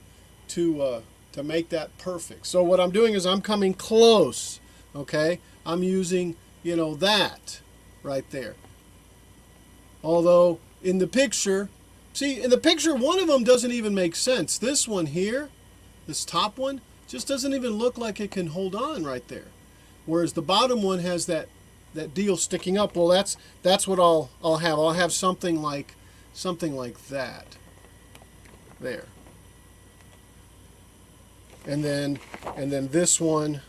to make that perfect. So what I'm doing is I'm coming close. Okay? I'm using, that right there. Although, in the picture, one of them doesn't even make sense. This one here, this top one, just doesn't even look like it can hold on right there. Whereas the bottom one has that deal sticking up. Well, that's what I'll have. I'll have something like that. There. And then this one,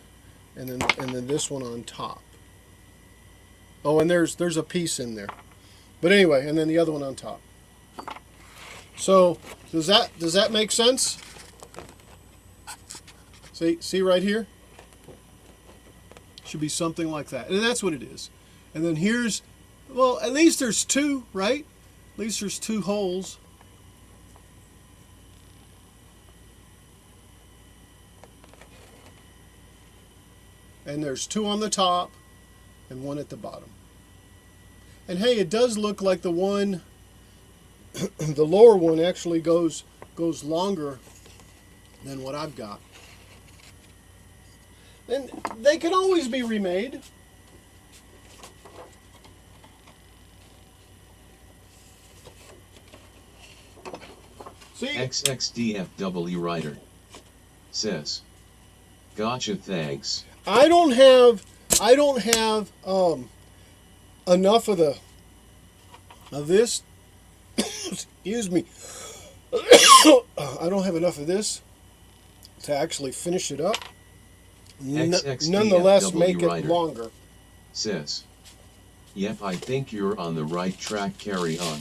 and then this one on top. Oh, and there's a piece in there. But anyway, and then the other one on top. So does that make sense? See right here? Should be something like that. And that's what it is. And then here's, well, at least there's two, right? At least there's two holes. And there's two on the top and one at the bottom. And hey, it does look like the one, the lower one actually goes longer than what I've got. And they can always be remade. See? XXDFW writer. Sis. Gotcha, thanks. I don't have enough of this. Excuse me. I don't have enough of this to actually finish it up. Nonetheless, make it longer. Sis. Yep, I think you're on the right track. Carry on.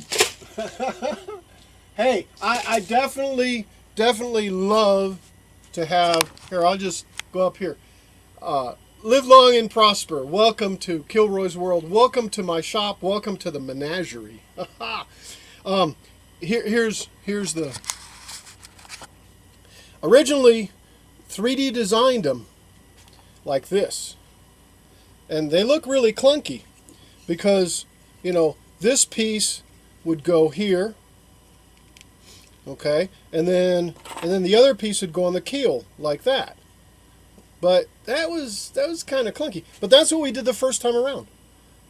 Hey, I definitely love to have. Here, I'll just go up here. Live long and prosper. Welcome to Kilroy's World. Welcome to my shop. Welcome to the menagerie. Here's the. Originally, 3D designed them like this, and they look really clunky because this piece would go here, okay, and then the other piece would go on the keel like that. But that was kind of clunky. But that's what we did the first time around.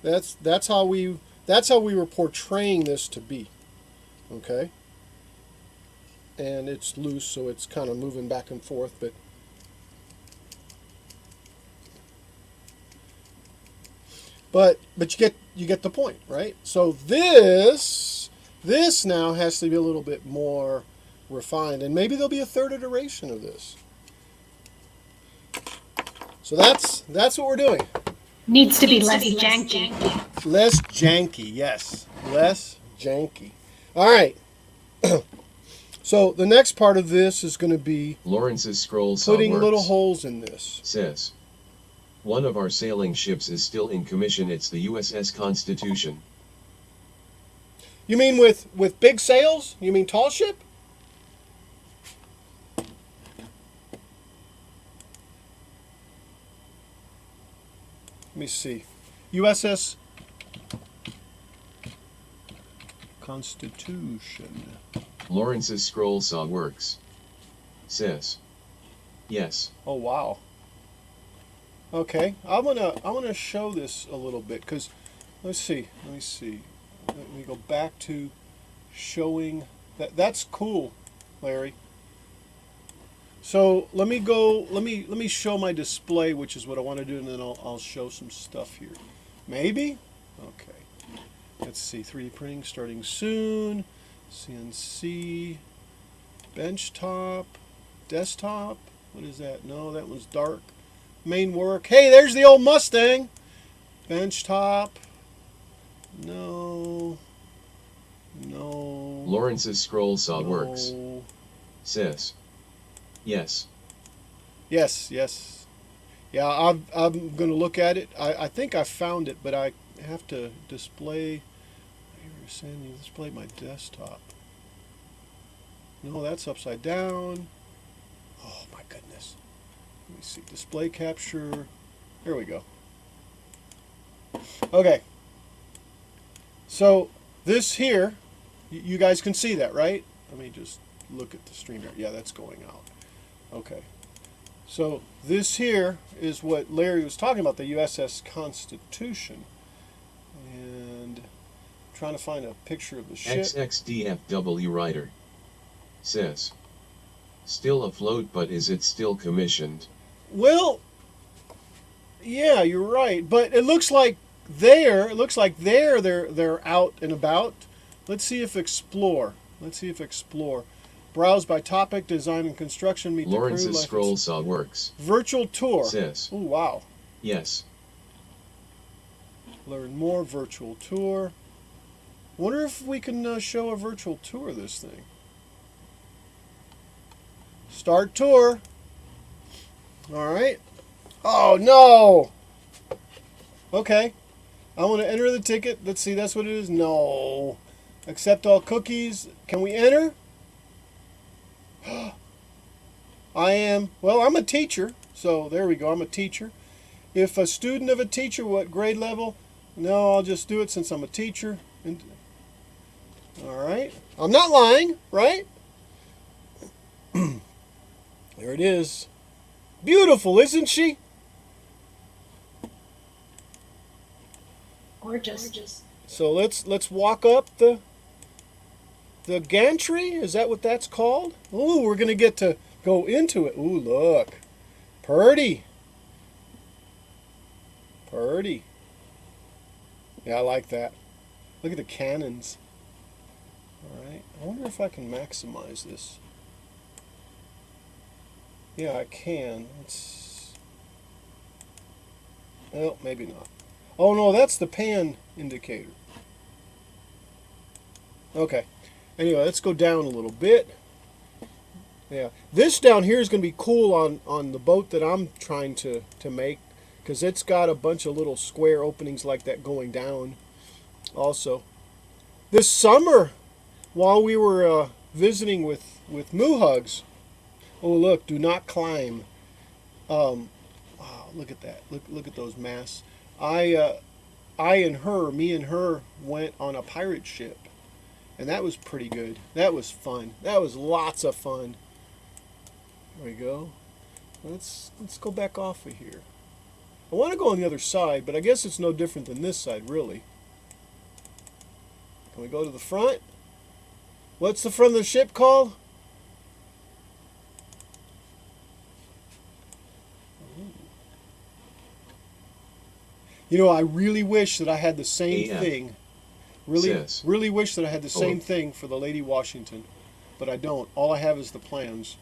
That's how we were portraying this to be. Okay? And it's loose, so it's kind of moving back and forth, but you get the point, right? So this now has to be a little bit more refined, and maybe there'll be a third iteration of this. So that's what we're doing. Needs to be less janky. Less janky, yes. Less janky. All right. So the next part of this is going to be Lawrence's scroll saw putting works. little holes in this. Sis. One of our sailing ships is still in commission. It's the USS Constitution. You mean with big sails? You mean tall ship? Let me see. USS Constitution. Lawrence's scroll saw works. Sis. Yes. Oh wow. Okay, I'm gonna show this a little bit because let me see. Let me go back to showing that. That's cool, Larry. So let me show my display, which is what I want to do, and then I'll show some stuff here. Maybe? Okay. Let's see. 3D printing starting soon. CNC. Benchtop. Desktop. What is that? No, that one's dark. Main work. Hey, there's the old Mustang. Benchtop. No. No. Lawrence's scroll saw no. works. Sis. Yes. Yes, yes. Yeah, I'm going to look at it. I think I found it, but I have to display. Display my desktop. No, that's upside down. Oh my goodness. Let me see. Display capture. There we go. Okay. So this here, you guys can see that, right? Let me just look at the stream here. Yeah, that's going out. Okay. So this here is what Larry was talking about, the USS Constitution. And I'm trying to find a picture of the ship. XXDFW Rider. Sis. Still afloat, but is it still commissioned? Well, yeah, you're right. But it looks like they're out and about. Let's see if explore. Browse by topic, design and construction. Meet Lawrence's the crew. scroll saw works. Virtual tour. Sis. Oh wow. Yes. Learn more. Virtual tour. Wonder if we can show a virtual tour of this thing. Start tour. All right. Oh no. Okay. I want to enter the ticket. Let's see. That's what it is. No. Accept all cookies. Can we enter? I'm a teacher, so there we go, I'm a teacher. If a student of a teacher, what grade level? No, I'll just do it since I'm a teacher. All right, I'm not lying, right? There it is. Beautiful, isn't she? Gorgeous. So let's walk up the gantry. Is that what that's called? Ooh, we're gonna get to go into it. Ooh, look, purty. Yeah, I like that. Look at the cannons. All right, I wonder if I can maximize this. Yeah, I can. Well, maybe not. Oh no, that's the pan indicator. Okay. Anyway, let's go down a little bit. Yeah, this down here is going to be cool on the boat that I'm trying to make, because it's got a bunch of little square openings like that going down. Also, this summer, while we were visiting with Moo Hugs, oh look, do not climb. Wow, look at that. Look at those masts. Me and her went on a pirate ship. And that was pretty good. That was fun. That was lots of fun. There we go. Let's go back off of here. I want to go on the other side, but I guess it's no different than this side, really. Can we go to the front? What's the front of the ship called? You know, I really wish that I had the same thing. Really wish that I had the same thing for the Lady Washington, but I don't. All I have is the plans.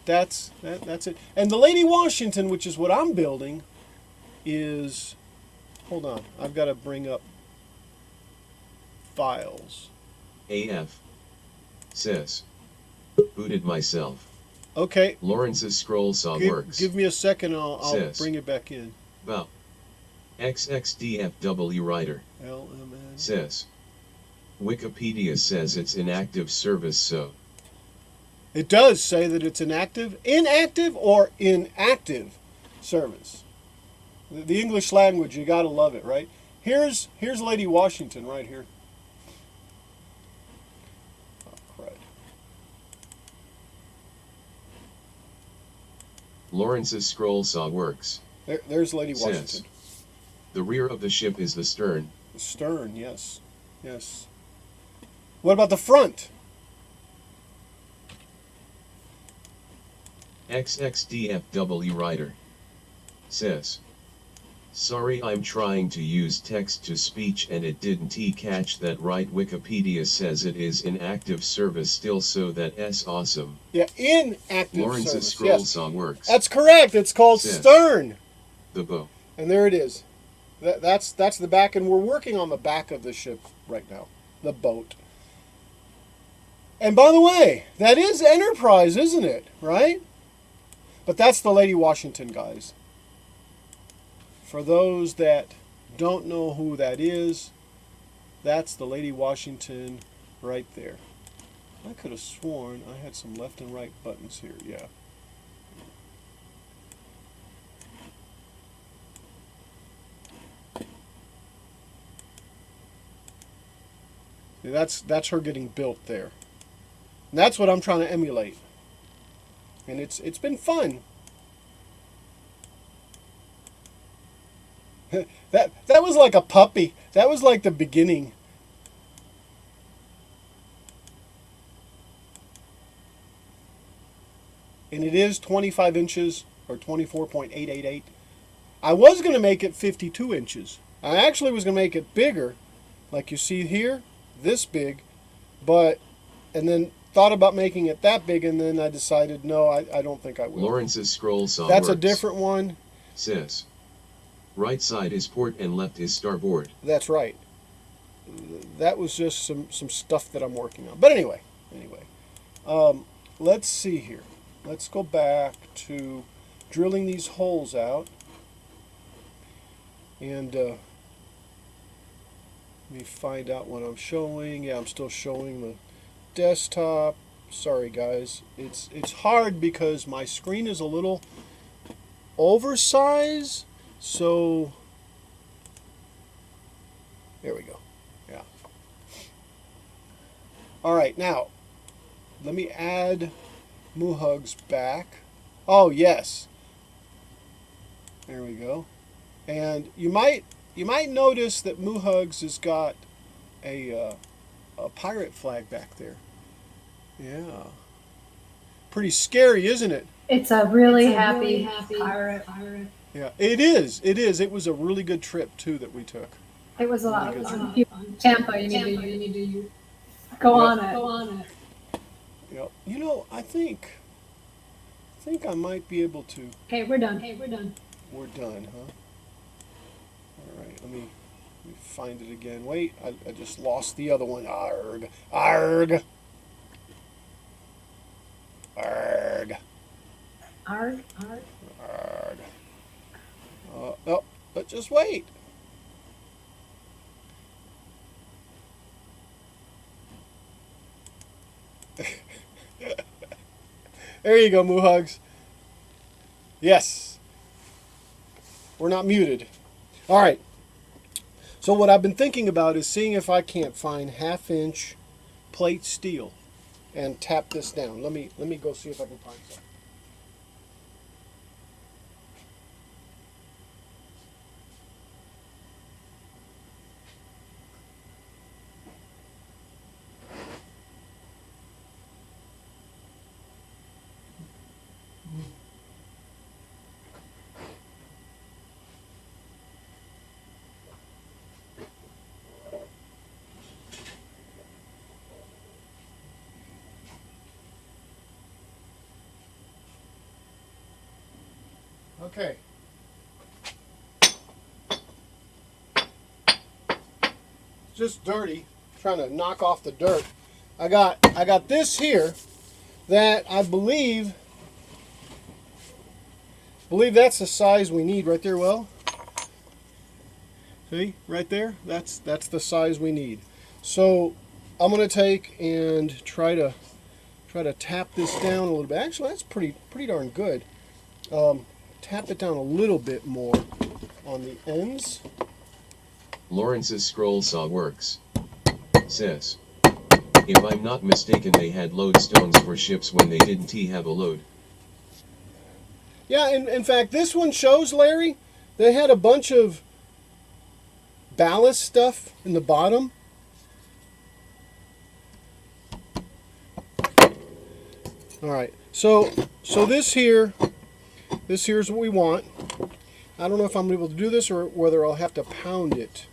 That's it. And the Lady Washington, which is what I'm building, is... Hold on. I've got to bring up files. AF. Sis. Booted myself. Okay. Lawrence's scroll saw works. Give me a second, I'll bring it back in. Bow. XXDFW writer. LMN. Sis. Wikipedia says it's in active service, so... It does say that it's inactive or inactive service. The English language, you gotta love it, right? Here's Lady Washington right here. Oh, crud. Lawrence's scroll saw works. There's Lady Washington. Sis. The rear of the ship is the stern. The stern, yes. Yes. What about the front? XXDFW writer. Sis. Sorry, I'm trying to use text-to-speech and it didn't catch that right. Wikipedia says it is in active service still, so that's awesome. Yeah, inactive Lawrence's service. scroll Yes. saw works. That's correct. It's called Sis. stern. The bow. And there it is. That's the back, and we're working on the back of the ship right now. The boat. And by the way, that is Enterprise, isn't it? Right? But that's the Lady Washington, guys. For those that don't know who that is, that's the Lady Washington right there. I could have sworn I had some left and right buttons here. Yeah. That's her getting built there. And that's what I'm trying to emulate. And it's been fun. that was like a puppy. That was like the beginning. And it is 25 inches or 24.888. I was going to make it 52 inches. I actually was going to make it bigger, like you see here, this big, and then thought about making it that big, and then I decided, no, I don't think I will. Lawrence's scroll saw That's works. a different one. Sis. Right side is port and left is starboard. That's right. That was just some stuff that I'm working on. But anyway, let's see here. Let's go back to drilling these holes out. And let me find out what I'm showing. Yeah, I'm still showing the desktop. Sorry guys, it's hard because my screen is a little oversized, so there we go. Yeah. All right, now let me add Muhug's back. Oh yes, there we go. And you might notice that Muhugs has got a pirate flag back there. Yeah. Pretty scary, isn't it? It's a really happy pirate. Yeah, it is. It is. It was a really good trip too that we took. It was a lot of fun. Tampa, you need to go on it. Yeah. You know, I think I might be able to. Okay, we're done. We're done, huh? All right. Let me find it again. Wait, I just lost the other one. Arg. Arg. Arg. Arg. Arg. No, but just wait. There you go, Muhugs. Yes. We're not muted. All right. So what I've been thinking about is seeing if I can't find 1/2 inch plate steel. and tap this down. Let me go see if I can find some. Okay. It's just dirty. Trying to knock off the dirt. I got this here that I believe that's the size we need right there. Well, see right there, that's the size we need. So I'm gonna take and try to tap this down a little bit. Actually, that's pretty darn good. Tap it down a little bit more on the ends. Lawrence's scroll saw works. Sis. If I'm not mistaken, they had lodestones for ships when they didn't have a load. Yeah, in fact, this one shows, Larry, they had a bunch of ballast stuff in the bottom. All right, so this here's what we want. I don't know if I'm able to do this or whether I'll have to pound it.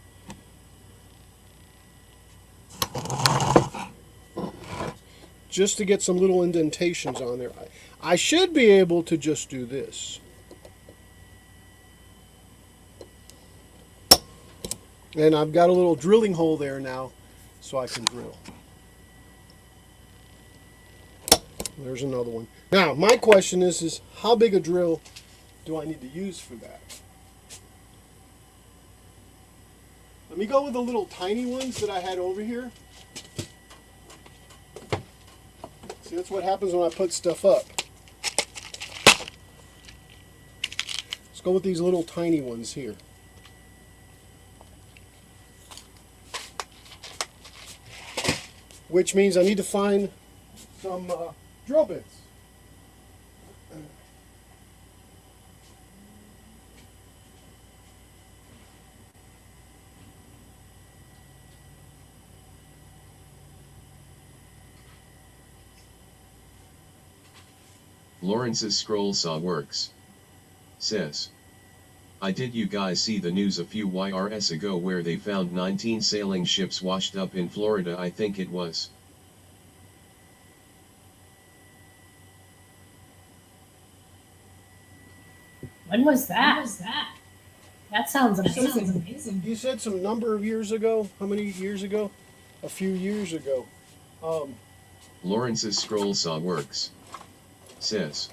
Just to get some little indentations on there. I should be able to just do this. And I've got a little drilling hole there now, so I can drill. There's another one. Now, my question is how big a drill do I need to use for that? Let me go with the little tiny ones that I had over here. See, that's what happens when I put stuff up. Let's go with these little tiny ones here. Which means I need to find some drill bits. Lawrence's scroll saw works. Sis. Did you guys see the news a few YRS ago where they found 19 sailing ships washed up in Florida, I think it was? When was that? That sounds amazing. You said some number of years ago. How many years ago? A few years ago. Lawrence's scroll saw works. Sis.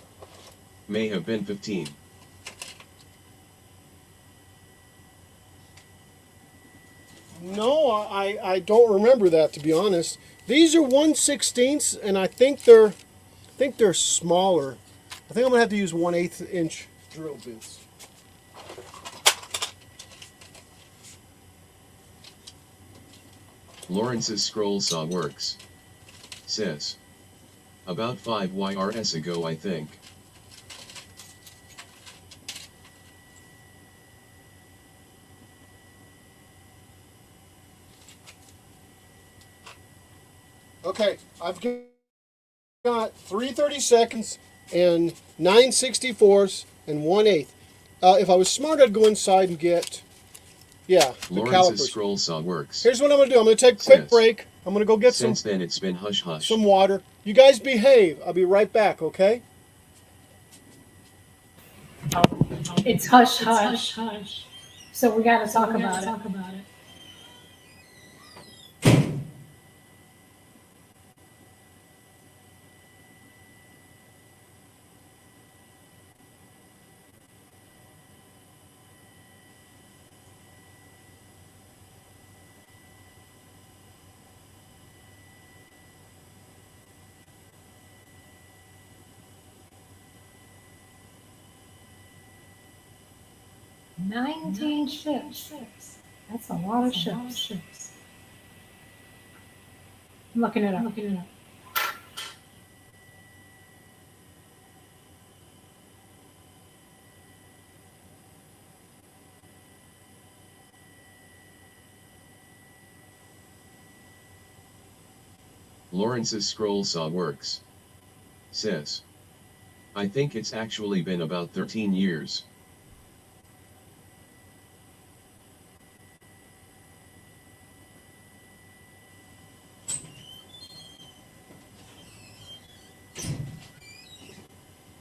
May have been 15. No, I don't remember that, to be honest. These are 1/16, and I think they're smaller. I think I'm gonna have to use 1/8 inch drill bits. Lawrence's scroll saw works. Sis. About 5 YRS ago, I think. Okay, I've got 3/32 and 9/64 and 1/8. If I was smart, I'd go inside and get, the Lawrence's calipers. scroll saw works. Here's what I'm gonna do. I'm gonna take a quick Sis. break. I'm gonna go get Since then it's been hush hush. some water. You guys behave. I'll be right back, okay? It's hush hush. So we got to talk about it. Nineteen ships. That's a lot of ships. I'm looking it up. Lawrence's scroll saw works. Sis. I think it's actually been about 13 years.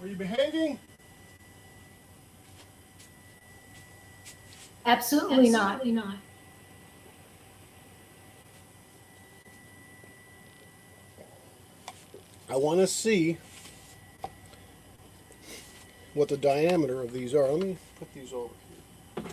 Are you behaving? Absolutely not. I want to see what the diameter of these are. Let me put these over here.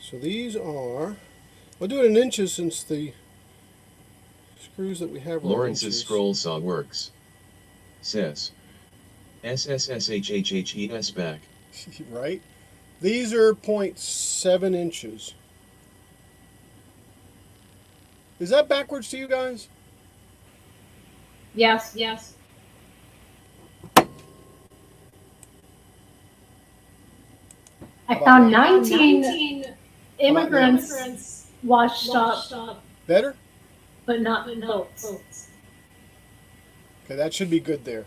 So these are, I'll do it in inches since the screws that we have are Lawrence's inches. scroll saw works. Sis. SSSHHHES back. Right? These are 0.7 inches. Is that backwards to you guys? Yes. I found 19 immigrants washed up, Better? but not boats. Okay, that should be good there.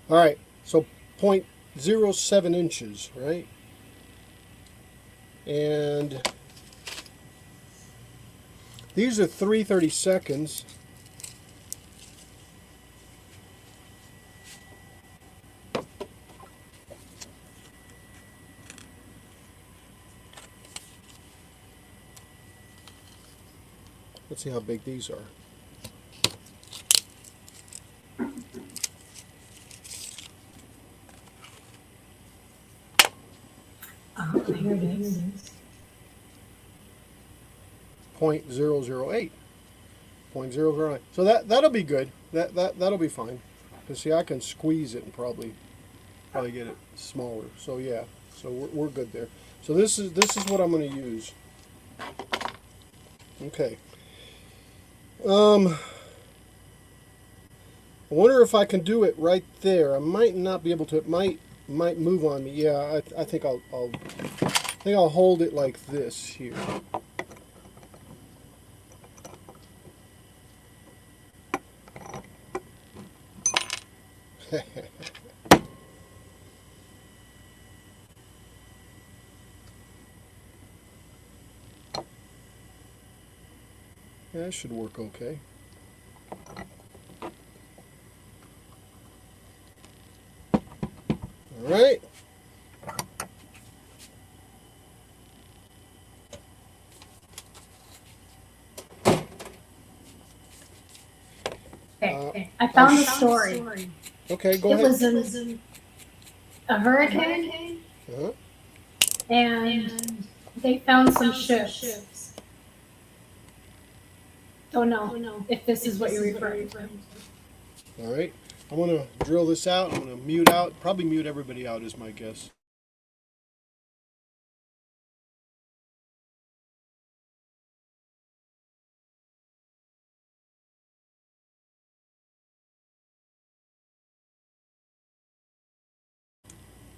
All right, so 0.07 inches, right? And these are 3/32. Let's see how big these are. Here it is. 0.008. 0.008. So that'll be good. That'll be fine. Cause see, I can squeeze it and probably get it smaller. So yeah, so we're good there. So this is what I'm going to use. Okay. I wonder if I can do it right there. I might not be able to. It might move on me. Yeah, I think I'll hold it like this here. Yeah, that should work okay. All right. Okay. I found the story. Okay, go It ahead. was in a hurricane, Uh-huh. and they found some ships. Don't know if this is what you're referring to. All right. I'm going to drill this out. I'm going to mute out. Probably mute everybody out is my guess.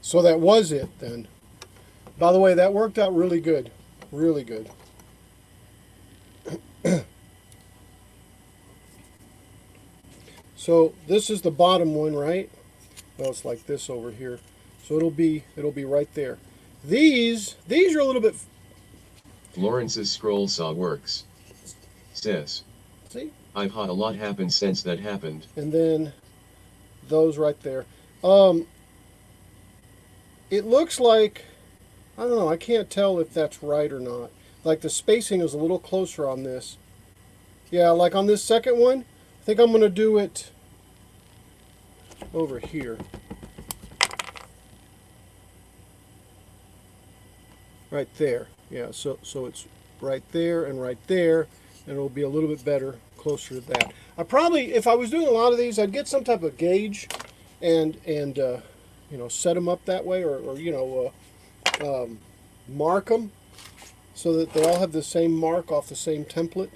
So that was it then. By the way, that worked out really good. Really good. So this is the bottom one, right? Well, it's like this over here. So it'll be right there. These are a little bit. Lawrence's scroll saw works. Sis. See? I've had a lot happen since that happened. And then those right there. It looks like, I don't know, I can't tell if that's right or not. Like the spacing is a little closer on this. Yeah, like on this second one, I think I'm going to do it over here. Right there. Yeah, so it's right there, and it'll be a little bit better closer to that. I probably, if I was doing a lot of these, I'd get some type of gauge and you know, set them up that way, or you know, mark them so that they all have the same mark off the same template.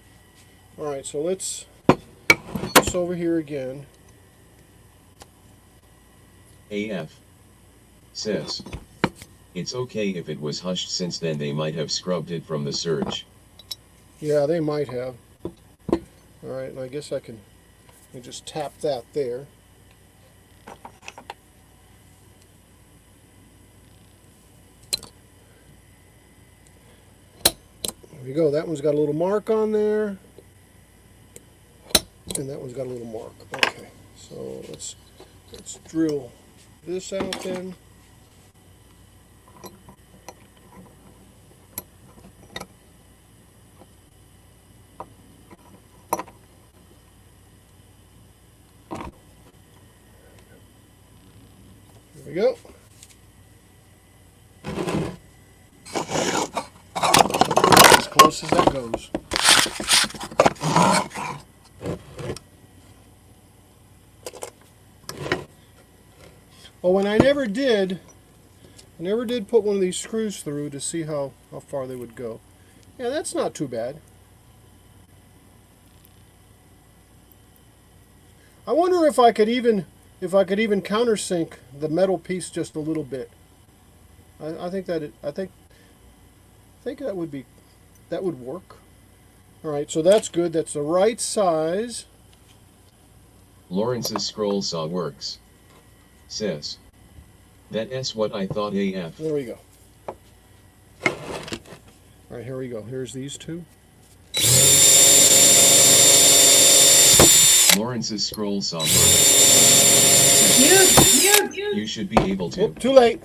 All right, so let's put this over here again. AF. sis. It's okay if it was hushed since then they might have scrubbed it from the surge. Yeah, they might have. Alright, and I guess I can just tap that there. There we go. That one's got a little mark on there. And that one's got a little mark. Okay, so let's drill this out then. There we go. As close as that goes. Oh, and I never did put one of these screws through to see how far they would go. Yeah, that's not too bad. I wonder if I could even countersink the metal piece just a little bit. I think that would work. All right, so that's good. That's the right size. Lawrence's scroll saw works. Sis. That's what I thought AF. There we go. All right, here we go. Here's these two. Lawrence's scroll saw works. You should be able to. Oop, too late.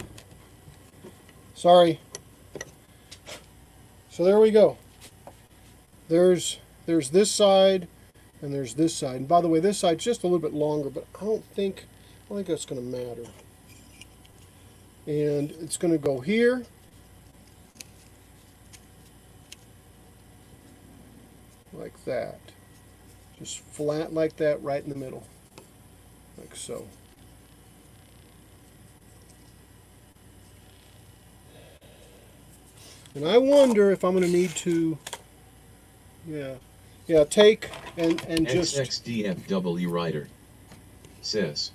Sorry. So there we go. There's this side and there's this side. And by the way, this side's just a little bit longer, but I don't think that's going to matter. And it's going to go here. Like that. Just flat like that, right in the middle. Like so. And I wonder if I'm going to need to, take and just... XXDFW Rider. Sis.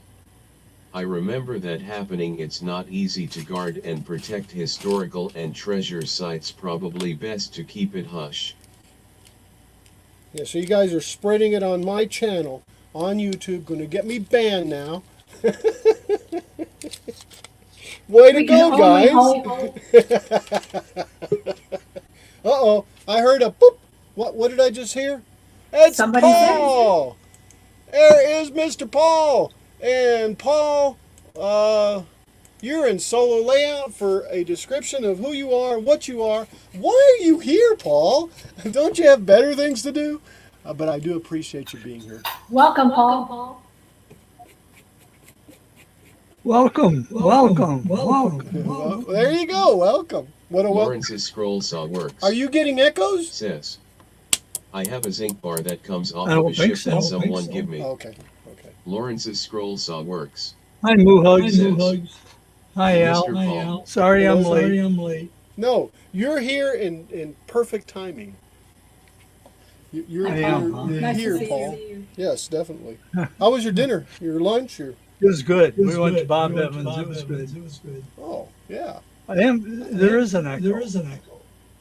I remember that happening. It's not easy to guard and protect historical and treasure sites. Probably best to keep it hush. Yeah, so you guys are spreading it on my channel on YouTube. Going to get me banned now. Way to go, guys. Uh-oh, I heard a boop. What did I just hear? It's Somebody Paul. There is Mr. Paul. And Paul, you're in solo layout for a description of who you are, what you are. Why are you here, Paul? Don't you have better things to do? But I do appreciate you being here. Welcome, Paul. Welcome. Well, there you go. Welcome. Lawrence's scroll saw works. Are you getting echoes? Sis. I have a zinc bar that comes off I of don't a think ship so. that someone give me. Okay. Lawrence's scroll saw works. Hi, Moo Hugs. Sis. Hi, Al. Mr. Paul. Sorry I'm Hello, late. No, you're here in perfect timing. You're I am, huh? Nice here, to see Paul. you. Yes, definitely. How was your dinner? Your lunch? It was good. We went to Bob Evans. It was good. Oh, yeah. There is an echo.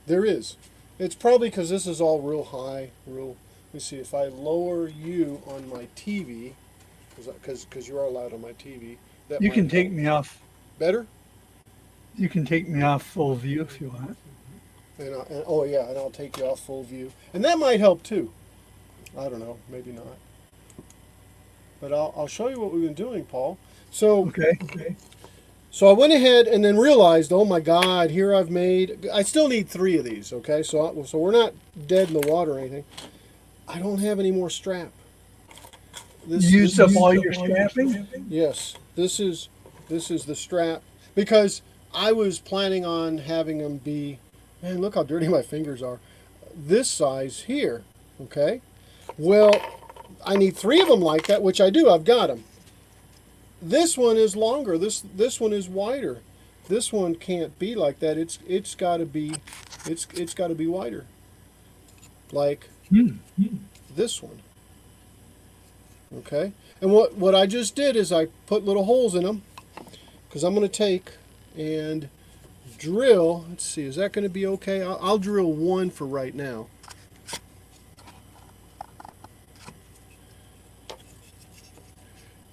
There is. It's probably because this is all real high. Let me see if I lower you on my TV, because you are allowed on my TV. That You might can take help. me off. Better. You can take me off full view if you want. And I'll take you off full view, and that might help too. I don't know, maybe not. But I'll show you what we've been doing, Paul. So Okay. So I went ahead and then realized, oh my God, here I still need 3 of these. Okay, so we're not dead in the water or anything. I don't have any more strap. You used up all your strapping? Yes, this is the strap, because I was planning on having them be, man, look how dirty my fingers are, this size here. Okay, well, I need 3 of them like that, which I do. I've got them. This one is longer. This one is wider. This one can't be like that. It's got to be wider, like this one. Okay, and what I just did is I put little holes in them, because I'm going to take and drill. Let's see, is that going to be okay? I'll drill 1 for right now.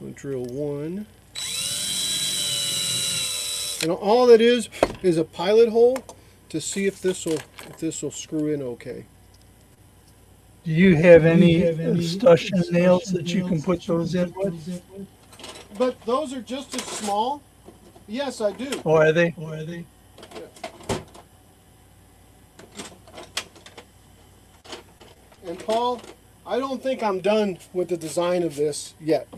I'll drill 1. And all that is a pilot hole to see if this will screw in okay. Do you have any escutcheon nails that you can put those in with? But those are just as small. Yes, I do. Or are they? And Paul, I don't think I'm done with the design of this yet,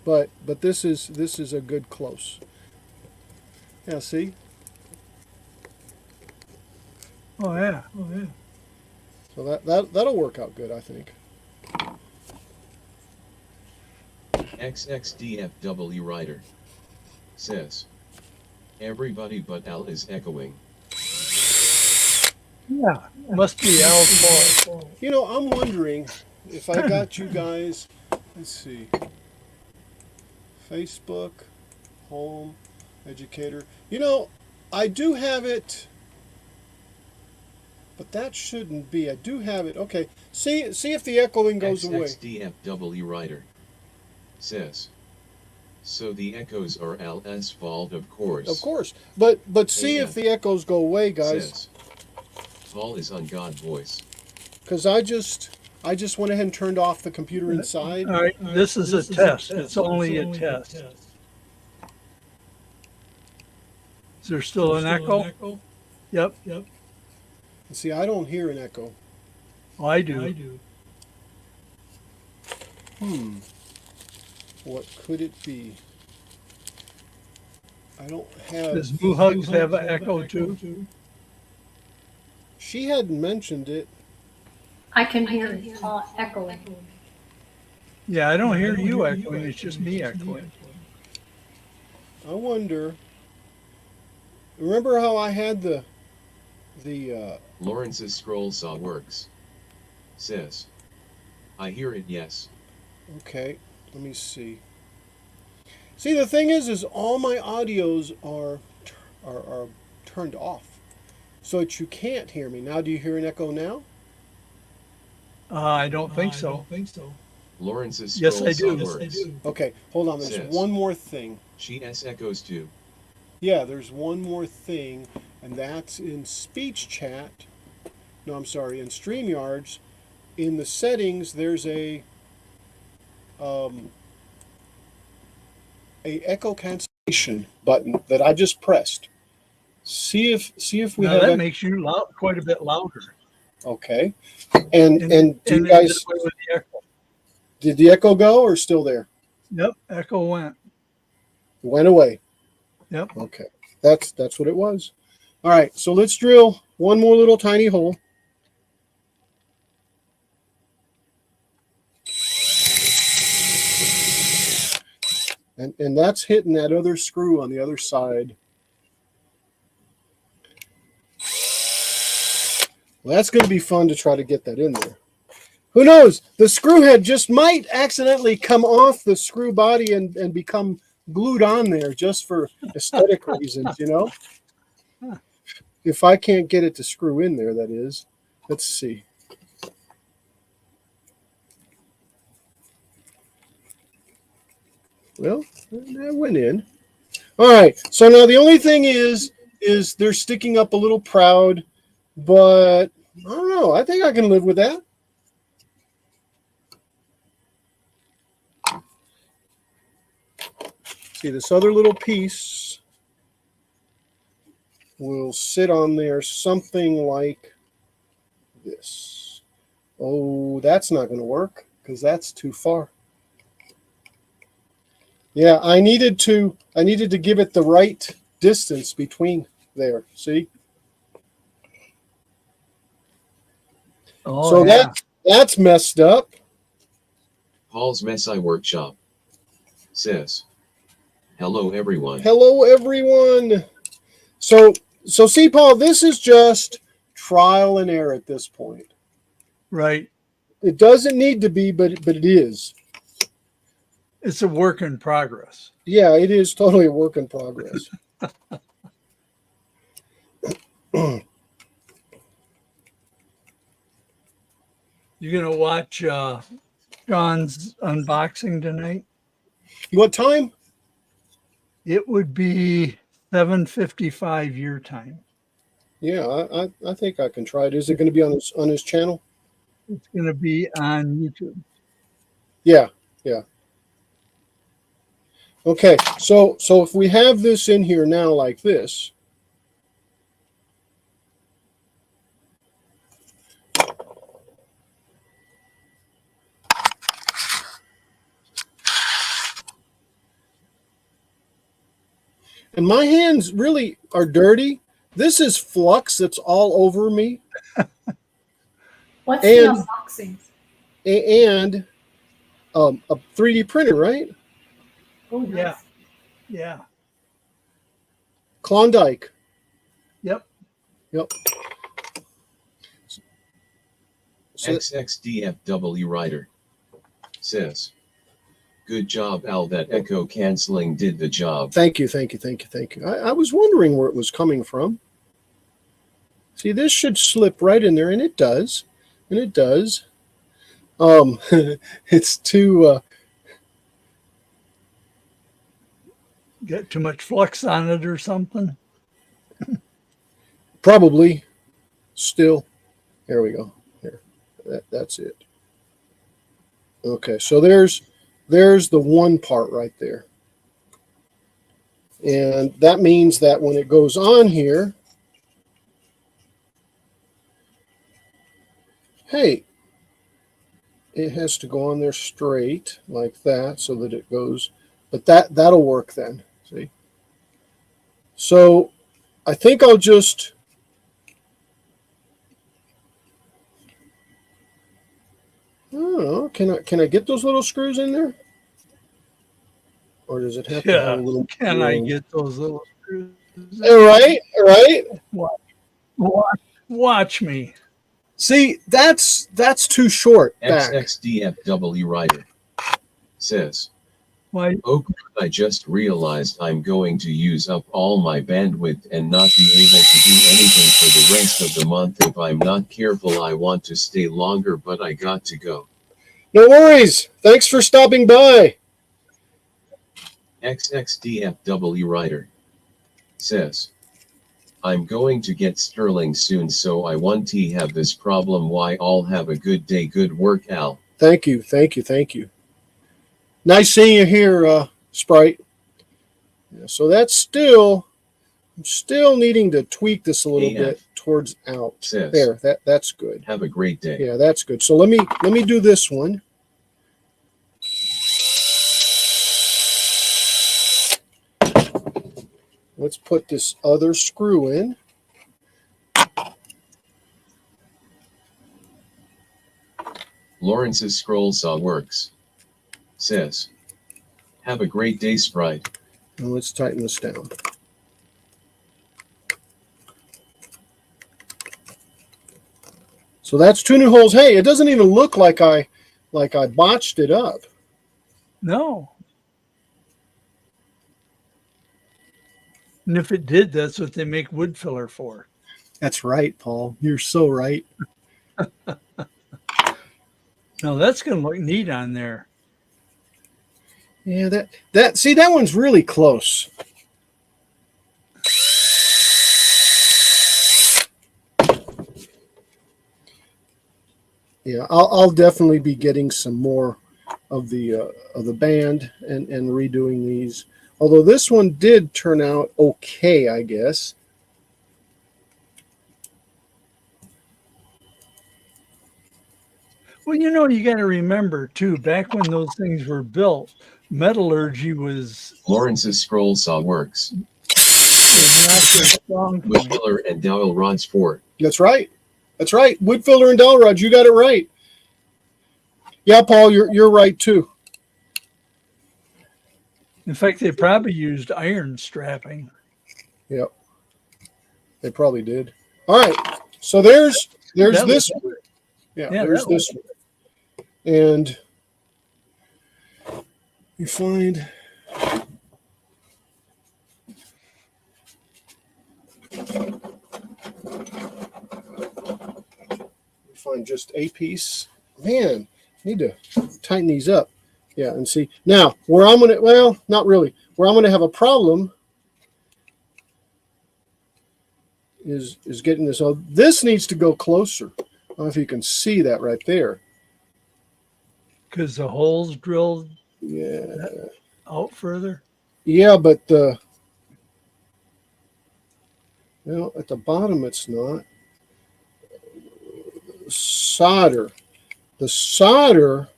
but this is a good close. Yeah, see? Oh yeah. So that'll work out good, I think. XXDFW writer says, everybody but Al is echoing. Yeah. Must be Al's fault. You know, I'm wondering if I got you guys, let's see, Facebook, home, educator. You know, I do have it, but that shouldn't be. I do have it. Okay, see if the echoing goes away. XXDFW writer says, so the echoes are Al's fault, of course. Of course, but see if the echoes go away, guys. Says, Paul is on God voice. Because I just went ahead and turned off the computer inside. All right, this is a test. It's only a test. Is there still an echo? Yep. See, I don't hear an echo. Oh, I do. What could it be? I don't have. Does Boo Hugs have an echo too? She hadn't mentioned it. I can hear it echoing. Yeah, I don't hear you echoing. It's just me echoing. I wonder. Remember how I had the Lawrence's scroll saw works. Says, I hear it, yes. Okay, let me see. See, the thing is all my audios are turned off, so that you can't hear me. Now, do you hear an echo now? I don't think so. Lawrence's Yes, scroll I saw do. works. Okay, hold on. There's Says, one more thing. She echoes too. Yeah, there's one more thing, and that's in speech chat. No, I'm sorry, in StreamYards. In the settings, there's a echo cancellation button that I just pressed. See if we Now have that makes you quite a bit louder. Okay. And do you it guys did away with the echo. did the echo go or still there? Yep, echo went. It went away. Yep. Okay. That's what it was. All right, so let's drill one more little tiny hole. And that's hitting that other screw on the other side. Well, that's going to be fun to try to get that in there. Who knows? The screw head just might accidentally come off the screw body and become glued on there just for aesthetic reasons, you know? If I can't get it to screw in there, that is. Let's see. Well, that went in. All right. So now the only thing is they're sticking up a little proud, but I don't know. I think I can live with that. See, this other little piece will sit on there something like this. Oh, that's not going to work because that's too far. Yeah, I needed to give it the right distance between there. See? Oh, so yeah. that's messed up. Paul's Messai Workshop says, hello everyone. Hello everyone. So see, Paul, this is just trial and error at this point. Right. It doesn't need to be, but it is. It's a work in progress. Yeah, it is totally a work in progress. You gonna watch John's unboxing tonight? What time? It would be 7:55 your time. Yeah, I think I can try it. Is it going to be on his channel? It's gonna be on YouTube. Yeah, yeah. Okay, so if we have this in here now like this, and my hands really are dirty. This is flux that's all over me, What's and the unboxing? and a 3D printer, right? Oh, Yeah. nice. Yeah. Klondike. Yep. Yep. So, XXDFW Rider says, good job, Al. That echo canceling did the job. thank you, thank you, thank you, thank you. I was wondering where it was coming from. See, this should slip right in there, and it does. And it does. It's too Get too much flux on it or something. probably still. There we go. Here, that's it. Okay, so there's the one part right there, and that means that when it goes on here, hey, it has to go on there straight like that so that it goes. But that'll work then. See. So I think I'll just. I don't know. Can I get those little screws in there? Or does it have to have a little? Can I get those little screws? All right, all right. Watch me. See, that's too short back. XXDFW Rider says, Why? oh, I just realized I'm going to use up all my bandwidth and not be able to do anything for the rest of the month if I'm not careful. I want to stay longer, but I got to go. No worries. Thanks for stopping by. XXDFW Rider says, I'm going to get Sterling soon, so I want to have this problem. Why all have a good day. Good work, Al. Thank you, thank you, thank you. Nice seeing you here, Sprite. Yeah, so that's I'm still needing to tweak this a little bit towards out. Says, there, that's good. Have a great day. Yeah, that's good. So let me do this one. Let's put this other screw in. Lawrence's scroll saw works. Says, have a great day, Sprite. And let's tighten this down. So that's 2 new holes. Hey, it doesn't even look like I botched it up. No. And if it did, that's what they make wood filler for. That's right, Paul. You're so right. No, that's going to look neat on there. Yeah, see, that one's really close. Yeah, I'll definitely be getting some more of the band and redoing these. Although this one did turn out okay, I guess. Well, you got to remember, too, back when those things were built, metallurgy was Lawrence's scroll saw works. not their strong Wood point. filler and dowel rods for. That's right. That's right. Wood filler and dowel rods. You got it right. Yeah, Paul, you're right, too. In fact, they probably used iron strapping. Yep. They probably did. All right. So there's this one. Yeah, there's this one. And you find find just a piece. Man, need to tighten these up. Yeah, and see. Now, where I'm going to, well, not really. Where I'm going to have a problem is getting this. Oh, this needs to go closer. I don't know if you can see that right there. Because the hole's drilled Yeah. out further. Yeah, but well, at the bottom it's not. Solder. The solder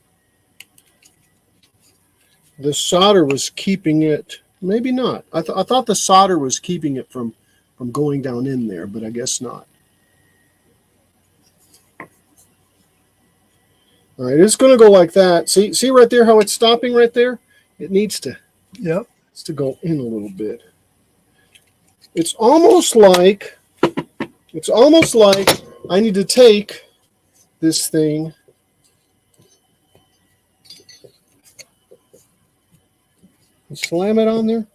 was keeping it. Maybe not. I thought the solder was keeping it from going down in there, but I guess not. All right, it's going to go like that. See right there how it's stopping right there? It needs to. Yep. It's to go in a little bit. It's almost like I need to take this thing and slam it on there.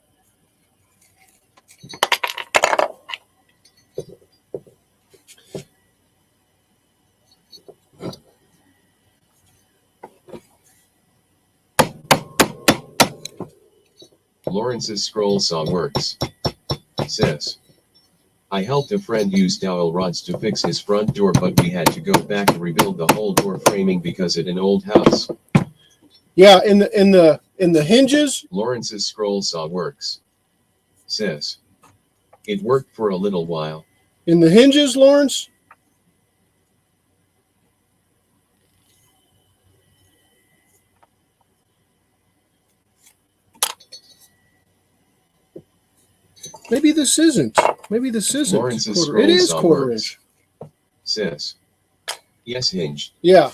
Lawrence's scroll saw works. Says, I helped a friend use dowel rods to fix his front door, but we had to go back and rebuild the whole door framing because it's an old house. Yeah, in the hinges. Lawrence's scroll saw works. Says, it worked for a little while. In the hinges, Lawrence. Maybe this isn't. Lawrence's quarter. scroll It is saw quarter works. inch. Says, yes, hinged. Yeah.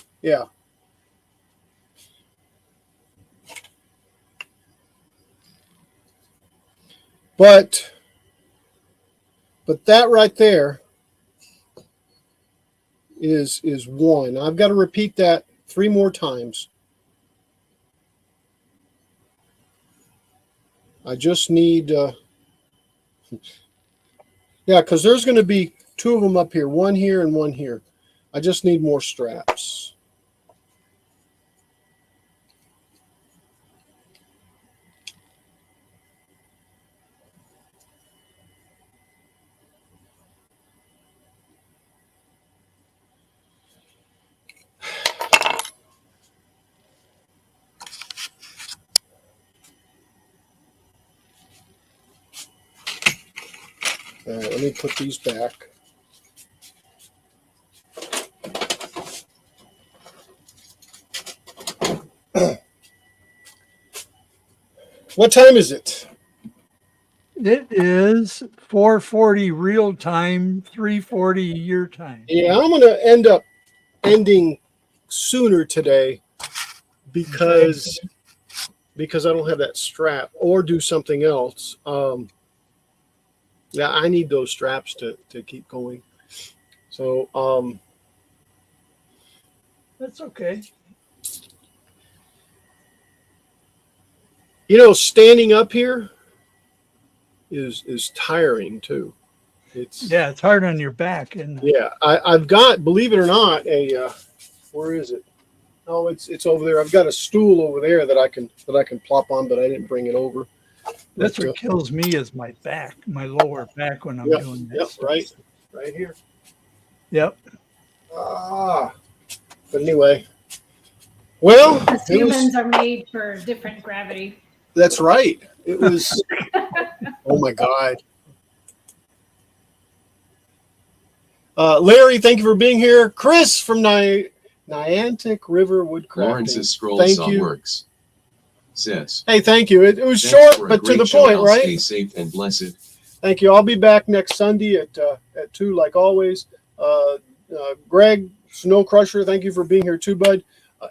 But that right there is one. I've got to repeat that 3 more times. I just need, yeah, because there's going to be 2 of them up here, one here and one here. I just need more straps. All right, let me put these back. What time is it? It is 4:40 real time, 3:40 your time. Yeah, I'm going to end up ending sooner today because I don't have that strap, or do something else. Yeah, I need those straps to keep going. So That's okay. Standing up here is tiring too. It's hard on your back. And yeah, I've got, believe it or not, a where is it? Oh, it's over there. I've got a stool over there that I can plop on, but I didn't bring it over. that's what kills me is my back, my lower back when I'm doing this. Yep, right here. Yep. But anyway, well, Because humans are made for different gravity. That's right. It was. Oh my God. Larry, thank you for being here. Chris from Niantic River Woodcrafting. Lawrence's scroll Thank saw you. works. Says, Hey, thank you. It was thanks short, for a but to great the show. point, I'll right? Stay safe and blessed. Thank you. I'll be back next Sunday at 2, like always. Greg, Snow Crusher, thank you for being here too, bud.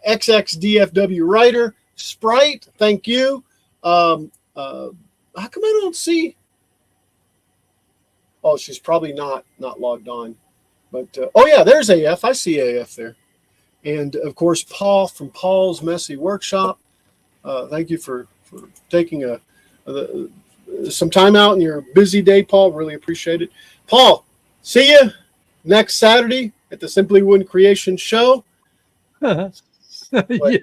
XXDFW Writer, Sprite, thank you. How come I don't see? Oh, she's probably not logged on. But oh yeah, there's AF. I see AF there. And of course, Paul from Paul's Messy Workshop. Thank you for taking some time out in your busy day, Paul. Really appreciate it. Paul, see you next Saturday at the Simply Wooden Creation show. Yeah, What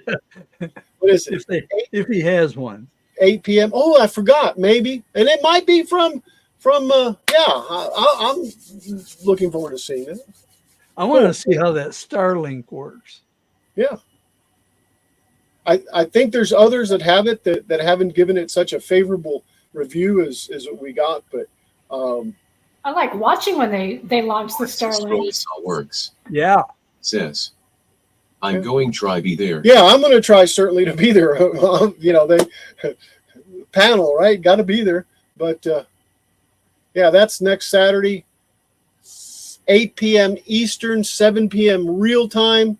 is it? if he has one. 8 p.m. Oh, I forgot. Maybe, and it might be from. I'm looking forward to seeing it. I want to see how that Starlink works. Yeah. I think there's others that have it that haven't given it such a favorable review as what we got, but I like watching when they launch the Scroll Starlink. is how it works. Yeah. Sis. I'm Yeah. going try be there. yeah, I'm going to try certainly to be there. They panel, right? Got to be there. But yeah, that's next Saturday, 8 p.m. Eastern, 7 p.m. real time.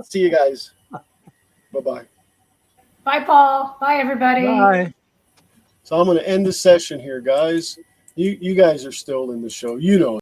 See you guys. Bye-bye. Bye, Paul. Bye, everybody. Bye. So I'm going to end the session here, guys. You guys are still in the show. You know